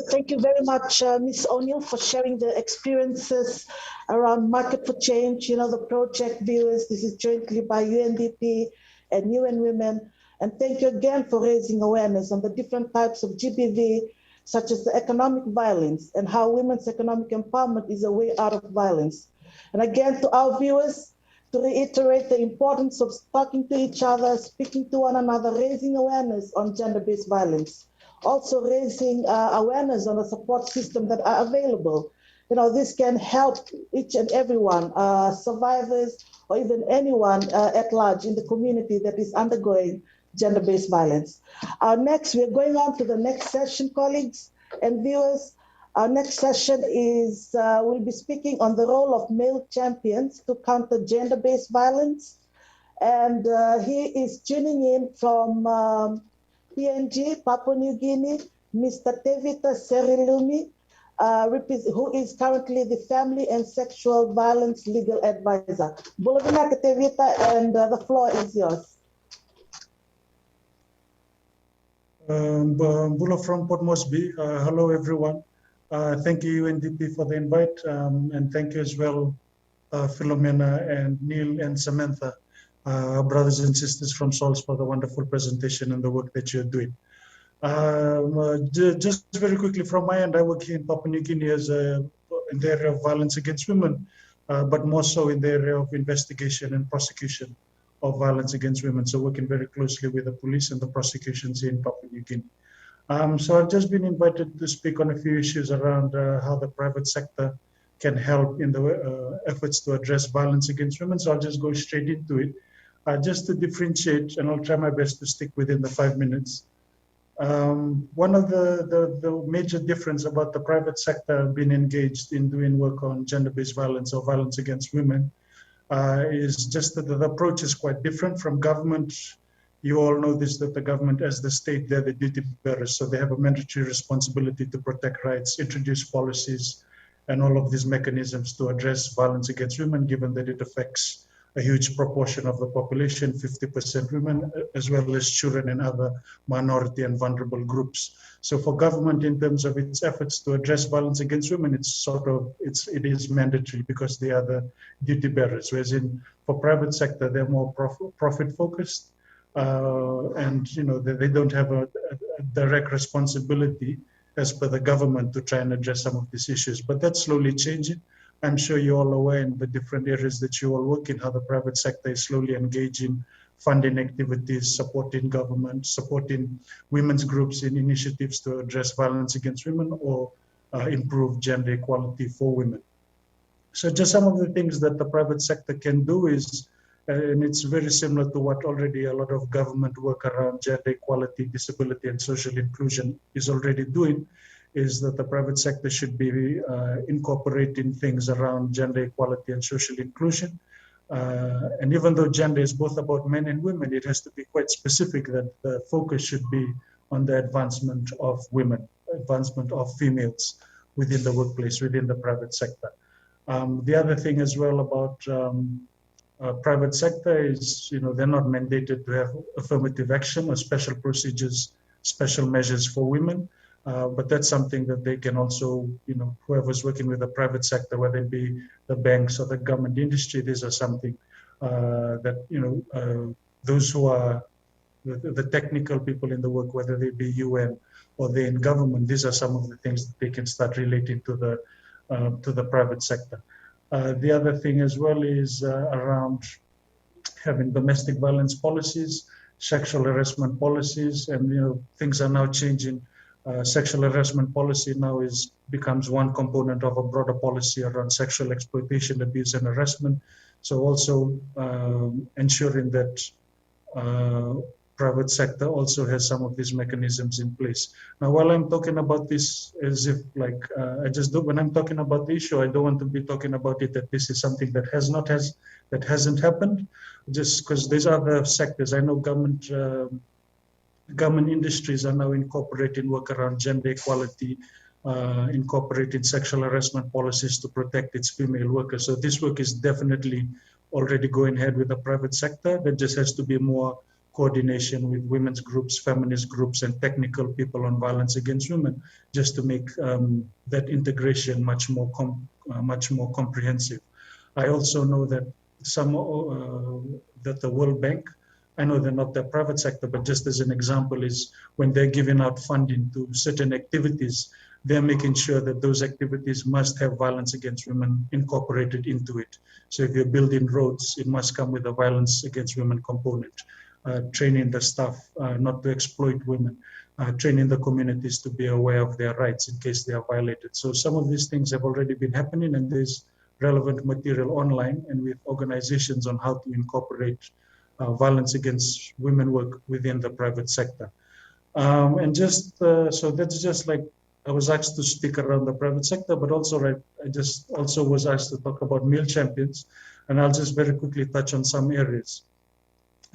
Thank you very much, Ms. O'Neill, for sharing the experiences around Market for Change. You know, the project viewers, this is jointly by UNDP and UN Women. And thank you again for raising awareness on the different types of GBV, such as the economic violence and how women's economic empowerment is a way out of violence. And again, to our viewers, to reiterate the importance of talking to each other, speaking to one another, raising awareness on gender-based violence. Also raising awareness on the support system that are available. You know, this can help each and everyone, survivors or even anyone at large in the community that is undergoing gender-based violence. We're going on to the next session, colleagues and viewers. Our next session is, we'll be speaking on the role of male champions to counter gender-based violence. And he is tuning in from PNG, Papua New Guinea, Mr. Tevita Serilumi, who is currently the Family and Sexual Violence Legal Advisor. Bulovina Tevita, and the floor is yours. Bulo from Port Moresby. Hello, everyone. Thank you, UNDP, for the invite, and thank you as well, Philomena and Neil and Samantha, brothers and sisters from SOLS, for the wonderful presentation and the work that you're doing. Just very quickly from my end, I work here in Papua New Guinea in the area of violence against women, but more so in the area of investigation and prosecution of violence against women. So working very closely with the police and the prosecutions here in Papua New Guinea. So I've just been invited to speak on a few issues around how the private sector can help in the efforts to address violence against women. So I'll just go straight into it. Just to differentiate, and I'll try my best to stick within the 5 minutes. One of the major difference about the private sector being engaged in doing work on gender-based violence or violence against women is just that the approach is quite different from government. You all know this, that the government, as the state, they're the duty bearers. So they have a mandatory responsibility to protect rights, introduce policies, and all of these mechanisms to address violence against women, given that it affects a huge proportion of the population, 50% women, as well as children and other minority and vulnerable groups. So for government, in terms of its efforts to address violence against women, it is mandatory because they are the duty bearers. Whereas for private sector, they're more profit focused, and they don't have a direct responsibility as per the government to try and address some of these issues. But that's slowly changing. I'm sure you're all aware in the different areas that you all work in, how the private sector is slowly engaging, funding activities, supporting government, supporting women's groups in initiatives to address violence against women or improve gender equality for women. So just some of the things that the private sector can do is, and it's very similar to what already a lot of government work around gender equality, disability, and social inclusion is already doing, is that the private sector should be incorporating things around gender equality and social inclusion. And even though gender is both about men and women, it has to be quite specific that the focus should be on the advancement of women, advancement of females within the workplace, within the private sector. The other thing as well about private sector is, they're not mandated to have affirmative action or special procedures, special measures for women. But that's something that they can also, whoever's working with the private sector, whether it be the banks or the government industry, these are something that, those who are the technical people in the work, whether they be UN or they in government, these are some of the things that they can start relating to the private sector. The other thing as well is around having domestic violence policies, sexual harassment policies, and things are now changing. Sexual harassment policy now becomes one component of a broader policy around sexual exploitation, abuse, and harassment. So also ensuring that private sector also has some of these mechanisms in place. Now, while I'm talking about this as if when I'm talking about the issue, I don't want to be talking about it that this is something that hasn't happened, just because there's other sectors. I know government industries are now incorporating work around gender equality, incorporating sexual harassment policies to protect its female workers. So this work is definitely already going ahead with the private sector. There just has to be more coordination with women's groups, feminist groups, and technical people on violence against women, just to make that integration much more comprehensive. I also know that that the World Bank, I know they're not the private sector, but just as an example is when they're giving out funding to certain activities, they're making sure that those activities must have violence against women incorporated into it. So if you're building roads, it must come with a violence against women component. Training the staff not to exploit women, training the communities to be aware of their rights in case they are violated. So some of these things have already been happening, and there's relevant material online and with organizations on how to incorporate violence against women work within the private sector. So that's just like, I was asked to speak around the private sector, but also I just also was asked to talk about male champions, and I'll just very quickly touch on some areas.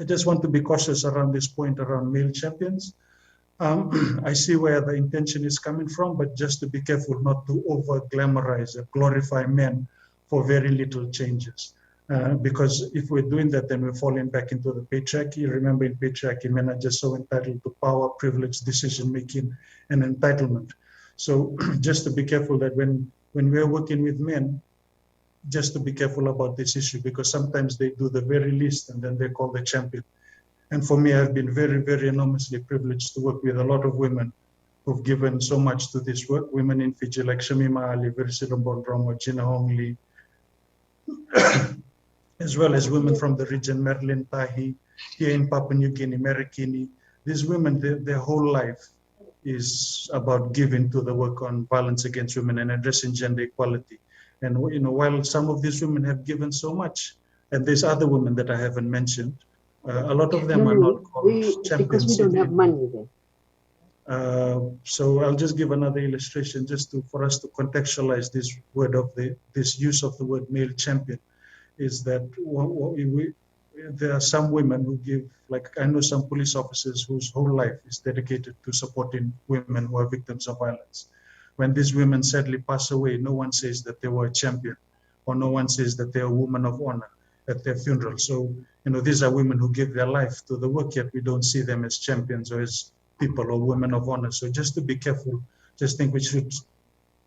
I just want to be cautious around this point around male champions. I see where the intention is coming from, but just to be careful not to over glamorize or glorify men for very little changes. Because if we're doing that, then we're falling back into the patriarchy. Remember, in patriarchy, men are just so entitled to power, privilege, decision-making, and entitlement. So just to be careful that when we're working with men, just to be careful about this issue, because sometimes they do the very least and then they call the champion. And for me, I've been very, very enormously privileged to work with a lot of women who've given so much to this work. Women in Fiji like Shamima Ali, Virisila Bondromo, Gina Hongli, as well as women from the region, Merlin Tahi, here in Papua New Guinea, Merikini. These women, their whole life is about giving to the work on violence against women and addressing gender equality. And while some of these women have given so much, and there's other women that I haven't mentioned, a lot of them are not called champions. Because we don't have money then. So I'll just give another illustration just for us to contextualize this word of this use of the word male champion. Is that there are some women who give, like I know some police officers whose whole life is dedicated to supporting women who are victims of violence. When these women sadly pass away, no one says that they were a champion, or no one says that they are a woman of honor. at their funeral. So, these are women who give their life to the work, yet we don't see them as champions or as people or women of honor. So just to be careful, just think we should,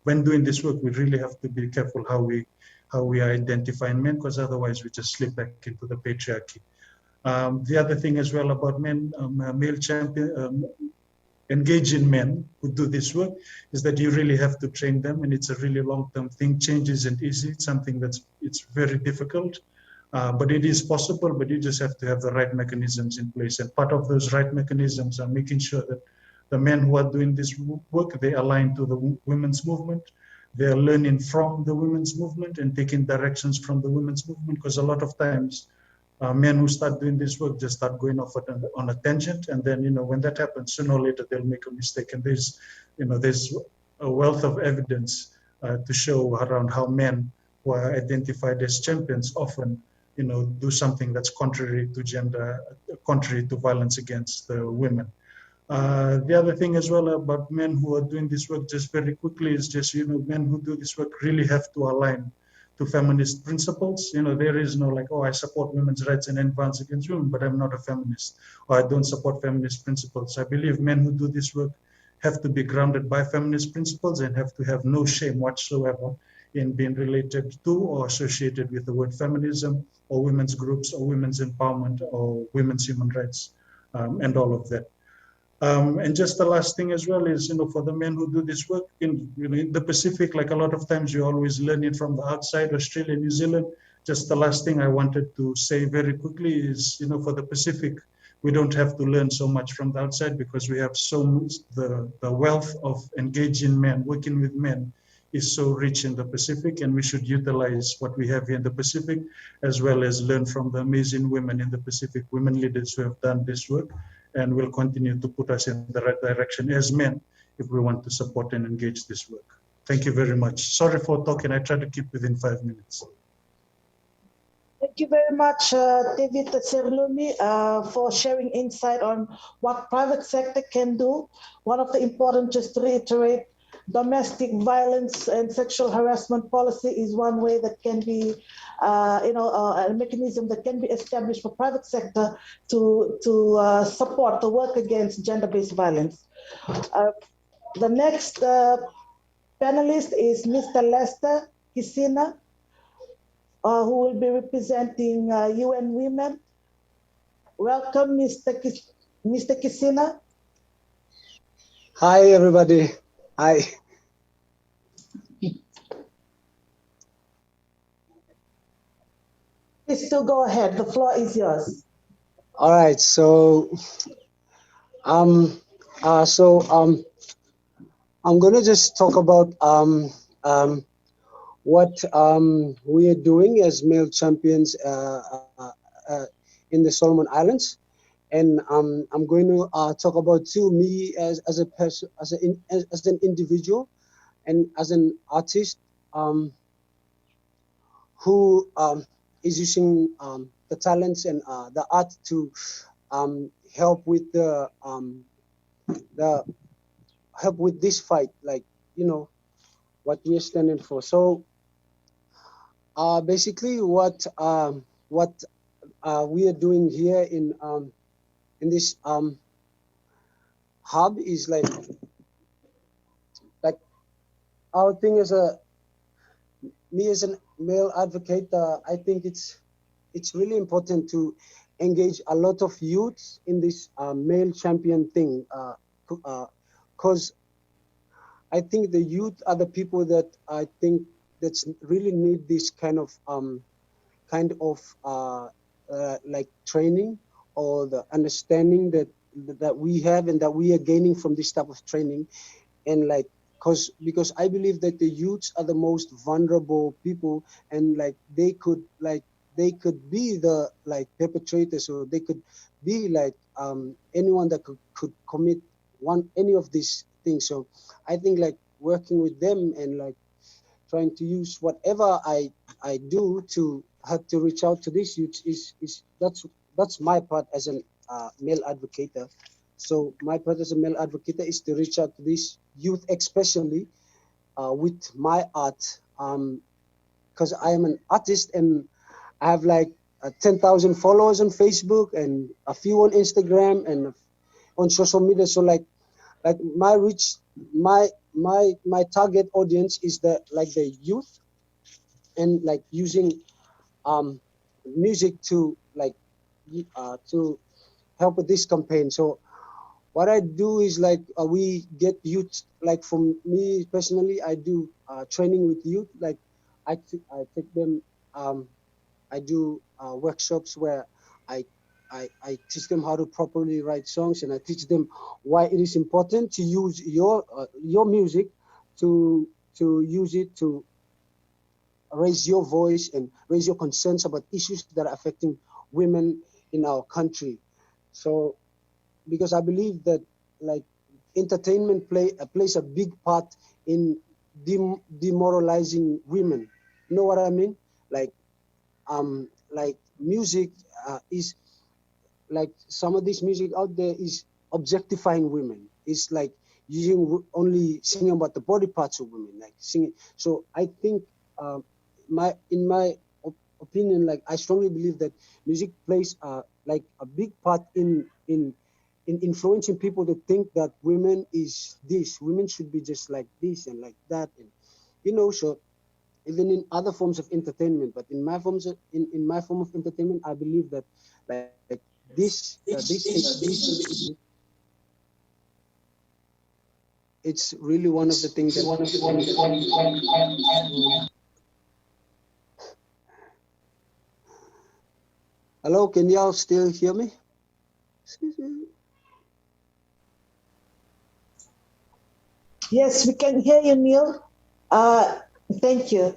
when doing this work, we really have to be careful how we are identifying men, because otherwise we just slip back into the patriarchy. The other thing as well about men, male champion, engaging men who do this work, is that you really have to train them, and it's a really long-term thing. Change isn't easy. It's something it's very difficult, but it is possible, but you just have to have the right mechanisms in place. And part of those right mechanisms are making sure that the men who are doing this work, they align to the women's movement. They are learning from the women's movement and taking directions from the women's movement, because a lot of times men who start doing this work just start going off on a tangent, and then when that happens, sooner or later they'll make a mistake. And there's a wealth of evidence to show around how men who are identified as champions often do something that's contrary to gender, contrary to violence against women. The other thing as well about men who are doing this work, just very quickly, is just men who do this work really have to align to feminist principles. There is no like, oh, I support women's rights and end violence against women, but I'm not a feminist, or I don't support feminist principles. I believe men who do this work have to be grounded by feminist principles and have to have no shame whatsoever in being related to or associated with the word feminism or women's groups or women's empowerment or women's human rights, and all of that. And just the last thing as well is, for the men who do this work in the Pacific, like a lot of times you always learn it from the outside, Australia, New Zealand. Just the last thing I wanted to say very quickly is, for the Pacific, we don't have to learn so much from the outside, because we have so much, the wealth of engaging men, working with men is so rich in the Pacific, and we should utilize what we have here in the Pacific, as well as learn from the amazing women in the Pacific, women leaders who have done this work, and will continue to put us in the right direction as men if we want to support and engage this work. Thank you very much. Sorry for talking. I try to keep within 5 minutes. Thank you very much, David Tserlumi, for sharing insight on what private sector can do. One of the important, just to reiterate, domestic violence and sexual harassment policy is one way that can be, a mechanism that can be established for private sector to support the work against gender-based violence. The next panelist is Mr. Lester Kisina, who will be representing UN Women. Welcome, Mr. Kisina. Hi, everybody. Hi. Please still go ahead. The floor is yours. All right. So, I'm gonna just talk about what we are doing as male champions in the Solomon Islands, and I'm going to talk about me as a person, as an individual, and as an artist who is using the talents and the art to help with help with this fight, like what we are standing for. So basically, what we are doing here in this hub is like our thing is me as a male advocate. I think it's really important to engage a lot of youths in this male champion thing, because I think the youth are the people that I think that's really need this kind of like training, or the understanding that we have and that we are gaining from this type of training. And like because I believe that the youths are the most vulnerable people, and like they could be the perpetrators, or they could be anyone that could commit any of these things. So I think working with them and trying to use whatever I do to have to reach out to these youths is that's my part as a male advocate. So my part as a male advocate is to reach out to these youth, especially with my art, because I am an artist and I have 10,000 followers on Facebook and a few on Instagram and on social media. So like my reach, my target audience is the youth, and like using music to to help with this campaign. So what I do is like we get youth, like for me personally, I do training with youth. Like I take them, I do workshops where I teach them how to properly write songs, and I teach them why it is important to use your music to use it to raise your voice and raise your concerns about issues that are affecting women in our country. So because I believe that like entertainment plays a big part in demoralizing women. You know what I mean? Like music is like some of this music out there is objectifying women. It's like using only singing about the body parts of women, like singing. So I think in my opinion, like I strongly believe that music plays like a big part in influencing people to think that women is this, women should be just like this and like that, and so even in other forms of entertainment, but in my forms of, in my form of entertainment, I believe that like it's really one of the things that hello, can y'all still hear me? Excuse me. Yes, we can hear you, Neil. Thank you.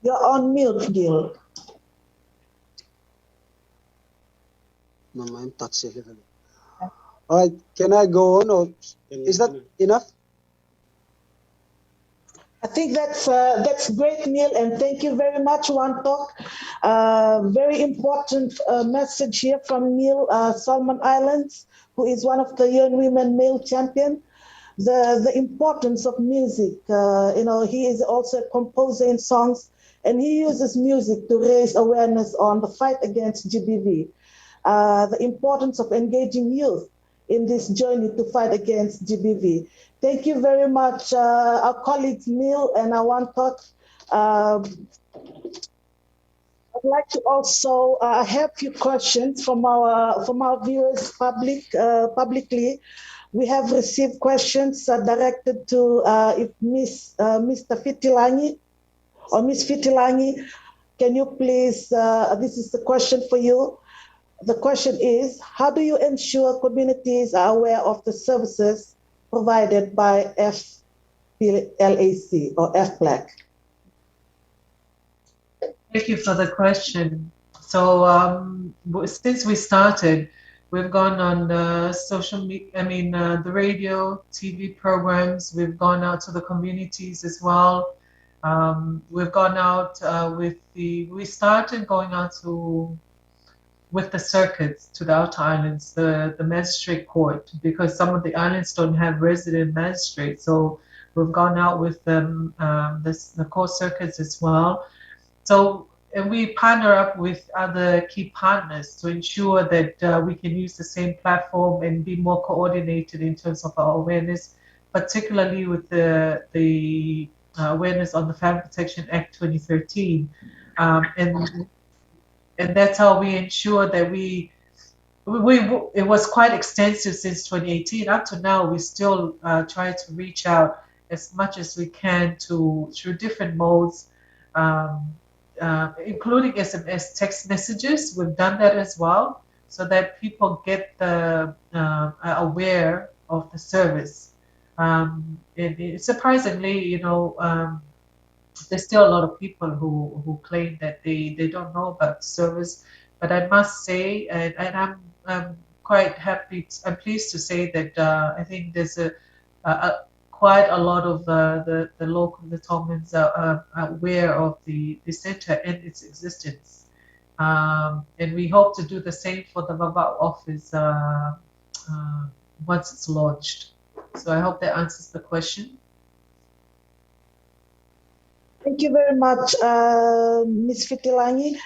You're on mute, Neil. No, I'm touching it. All right, can I go on, or is that enough? I think that's great, Neil, and thank you very much, Wantok. Very important message here from Neil, Solomon Islands, who is one of the young women male champion. The importance of music. He is also a composer in songs, and he uses music to raise awareness on the fight against GBV. The importance of engaging youth in this journey to fight against GBV. Thank you very much, our colleagues Neil and Awantok. I'd like to also have a few questions from our viewers publicly. We have received questions directed to if Mr. Fitilangi or Miss Fitilangi. Can you please? This is the question for you. The question is, how do you ensure communities are aware of the services provided by FPLAC or FPLAC? Thank you for the question. So since we started, we've gone on the social media, the radio, TV programs. We've gone out to the communities as well. We've gone out we started going out with the circuits to the outer islands, the magistrate court, because some of the islands don't have resident magistrates. So we've gone out with them, the court circuits as well. So and we partner up with other key partners to ensure that we can use the same platform and be more coordinated in terms of our awareness, particularly with the awareness on the Family Protection Act 2013. And that's how we ensure that it was quite extensive since 2018. Up to now, we still try to reach out as much as we can through different modes, including SMS text messages. We've done that as well, so that people get aware of the service. Surprisingly, there's still a lot of people who claim that they don't know about the service, but I must say, and I'm quite happy, I'm pleased to say that I think there's quite a lot of the local Tongans are aware of the center and its existence. And we hope to do the same for the Baba office once it's launched. So I hope that answers the question. Thank you very much, Ms. Fitilangi.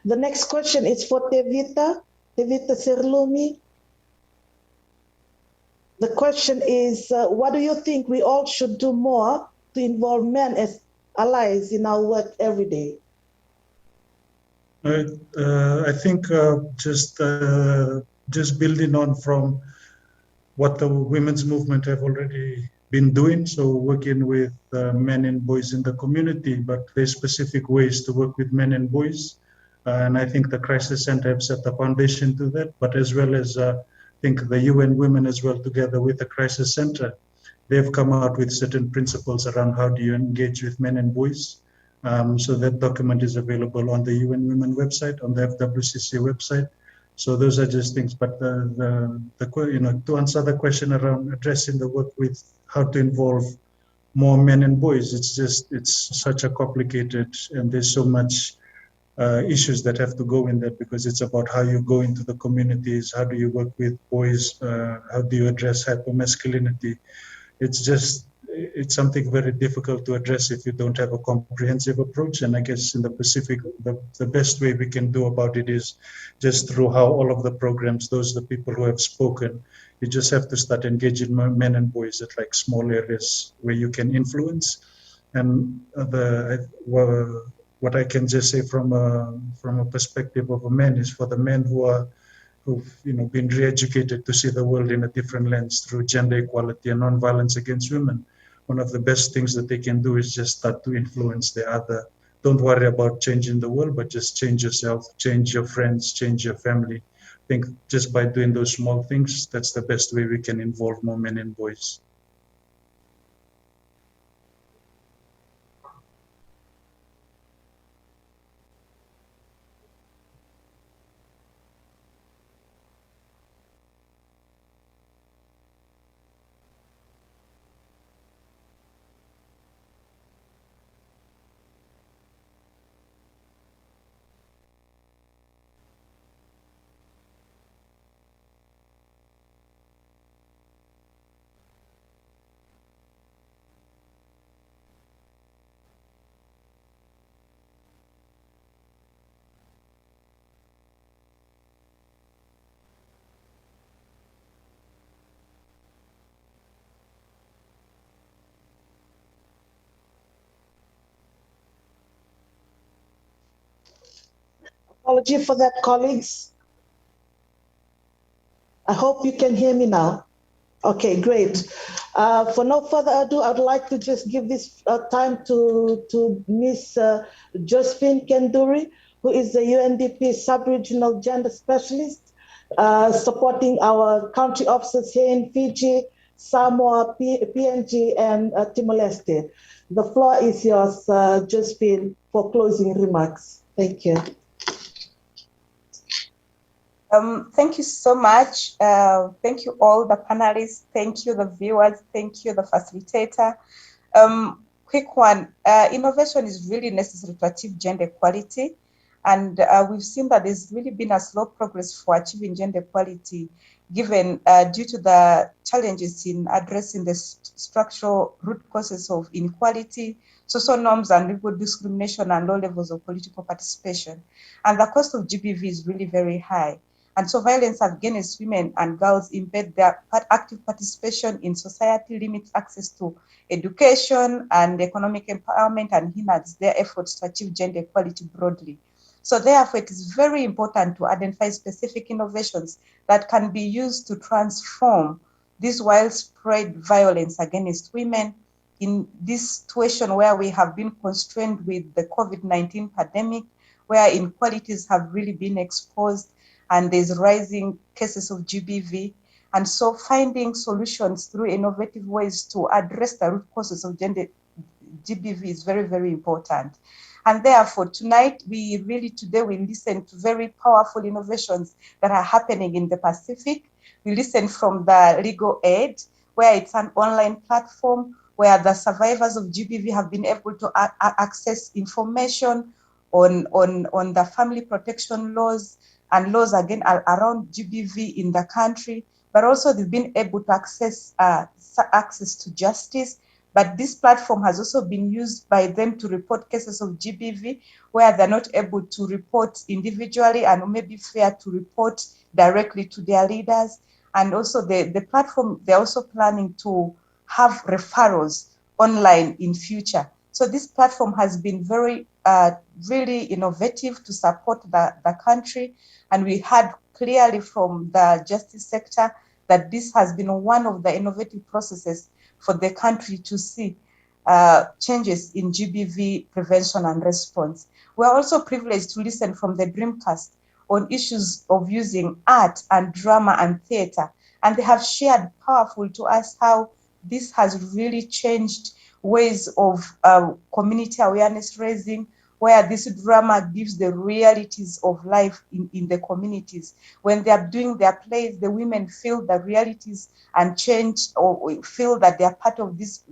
The next question is for Tevita Serlumi. The question is, what do you think we all should do more to involve men as allies in our work every day? I think just building on from what the women's movement have already been doing, so working with men and boys in the community, but there's specific ways to work with men and boys. And I think the Crisis Center have set the foundation to that, but as well as I think the UN Women as well, together with the Crisis Center, they've come out with certain principles around how do you engage with men and boys. So that document is available on the UN Women website, on the FWCC website. So those are just things, but to answer the question around addressing the work with how to involve more men and boys, it's such a complicated, and there's so much issues that have to go in that, because it's about how you go into the communities, how do you work with boys, how do you address hypermasculinity. It's something very difficult to address if you don't have a comprehensive approach. And I guess in the Pacific, the best way we can do about it is just through how all of the programs, those are the people who have spoken, you just have to start engaging men and boys at like small areas where you can influence. And what I can just say from a perspective of a man is, for the men who've been re-educated to see the world in a different lens through gender equality and non-violence against women, one of the best things that they can do is just start to influence the other. Don't worry about changing the world, but just change yourself, change your friends, change your family. I think just by doing those small things, that's the best way we can involve more men and boys. Apology for that, colleagues. I hope you can hear me now. Okay, great. For no further ado, I'd like to just give this time to Ms. Josephine Kanduri, who is the UNDP Sub-Regional Gender Specialist, supporting our country officers here in Fiji, Samoa, PNG, and Timor-Leste. The floor is yours, Josephine, for closing remarks. Thank you. Thank you so much. Thank you all the panelists. Thank you the viewers. Thank you the facilitator. Quick one, innovation is really necessary to achieve gender equality. And we've seen that there's really been a slow progress for achieving gender equality, given due to the challenges in addressing the structural root causes of inequality, social norms and legal discrimination, and low levels of political participation. And the cost of GBV is really very high. And so violence against women and girls impede their active participation in society, limits access to education and economic empowerment, and hinders their efforts to achieve gender equality broadly. So therefore, it is very important to identify specific innovations that can be used to transform this widespread violence against women in this situation where we have been constrained with the COVID-19 pandemic, where inequalities have really been exposed, and there's rising cases of GBV. And so finding solutions through innovative ways to address the root causes of gender GBV is very, very important. And therefore, tonight, today we listen to very powerful innovations that are happening in the Pacific. We listen from the Legal Aid, where it's an online platform where the survivors of GBV have been able to access information on the family protection laws and laws again around GBV in the country, but also they've been able to access to justice. But this platform has also been used by them to report cases of GBV where they're not able to report individually and maybe fair to report directly to their leaders. And also the platform, they're also planning to have referrals online in future. So this platform has been very, really innovative to support the country. And we heard clearly from the justice sector that this has been one of the innovative processes for the country to see changes in GBV prevention and response. We're also privileged to listen from the Dreamcast on issues of using art and drama and theater. And they have shared powerful to us how this has really changed ways of community awareness raising, where this drama gives the realities of life in the communities. When they are doing their plays, the women feel the realities and change or feel that they are part of this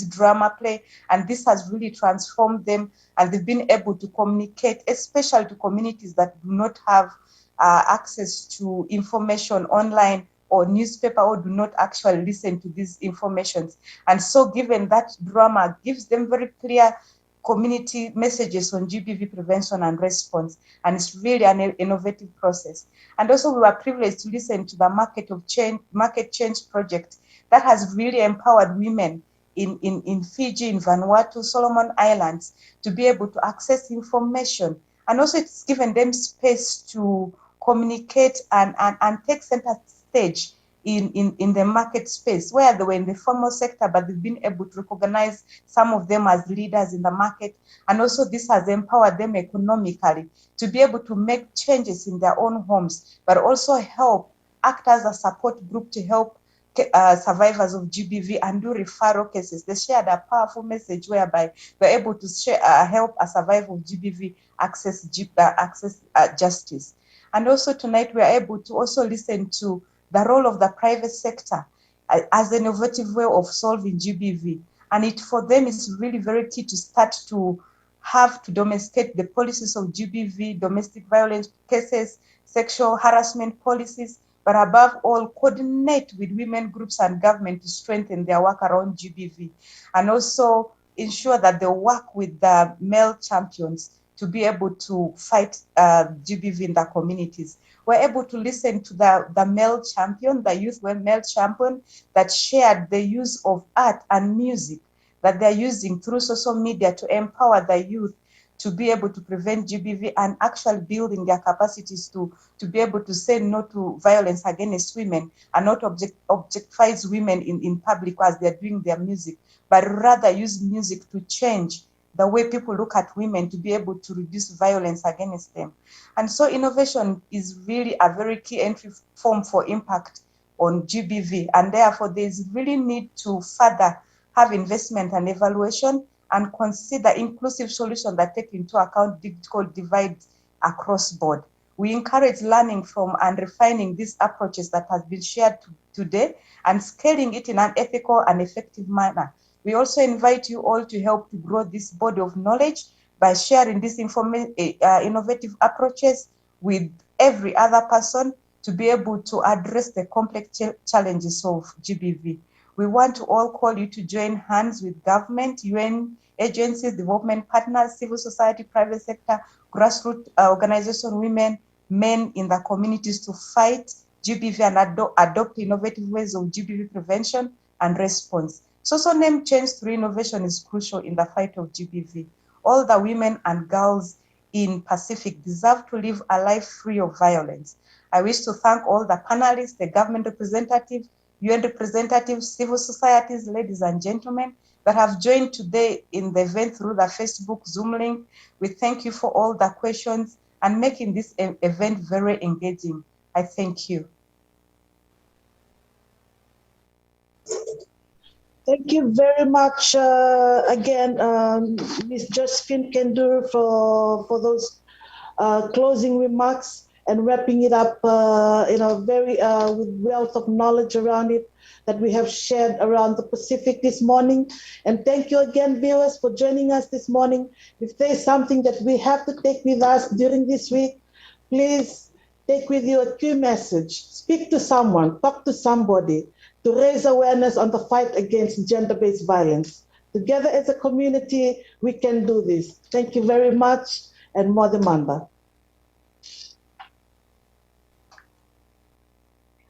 drama play. And this has really transformed them, and they've been able to communicate, especially to communities that do not have access to information online or newspaper, or do not actually listen to these informations. And so given that drama gives them very clear community messages on GBV prevention and response, and it's really an innovative process. And also we were privileged to listen to the Market Change project that has really empowered women in Fiji, in Vanuatu, Solomon Islands, to be able to access information. And also it's given them space to communicate and take center stage in the market space, where they were in the formal sector, but they've been able to recognize some of them as leaders in the market. And also this has empowered them economically to be able to make changes in their own homes, but also help act as a support group to help survivors of GBV and do referral cases. They shared a powerful message whereby they're able to help a survivor of GBV access justice. And also tonight we are able to also listen to the role of the private sector as an innovative way of solving GBV. And it for them is really very key to start to have to domesticate the policies of GBV, domestic violence cases, sexual harassment policies, but above all, coordinate with women groups and government to strengthen their work around GBV, and also ensure that they work with the male champions to be able to fight GBV in the communities. We're able to listen to the male champion, the youth male champion that shared the use of art and music that they're using through social media to empower the youth to be able to prevent GBV and actually building their capacities to be able to say no to violence against women and not objectifies women in public as they're doing their music, but rather use music to change the way people look at women to be able to reduce violence against them. And so innovation is really a very key entry form for impact on GBV, and therefore there is really need to further have investment and evaluation and consider inclusive solutions that take into account digital divides across board. We encourage learning from and refining these approaches that has been shared today and scaling it in an ethical and effective manner. We also invite you all to help to grow this body of knowledge by sharing these innovative approaches with every other person to be able to address the complex challenges of GBV. We want to all call you to join hands with government, UN agencies, development partners, civil society, private sector, grassroots organization, women, men in the communities to fight GBV and adopt innovative ways of GBV prevention and response. Social name change through innovation is crucial in the fight of GBV. All the women and girls in Pacific deserve to live a life free of violence. I wish to thank all the panelists, the government representatives, UN representatives, civil societies, ladies and gentlemen, that have joined today in the event through the Facebook Zoom link. We thank you for all the questions and making this event very engaging. I thank you. Thank you very much again, Ms. Josephine Kanduri, for those closing remarks. and wrapping it up, very with wealth of knowledge around it that we have shared around the Pacific this morning. And thank you again, viewers, for joining us this morning. If there's something that we have to take with us during this week, please take with you a key message. Speak to someone, talk to somebody to raise awareness on the fight against gender-based violence. Together as a community, we can do this. Thank you very much, and Modemanda.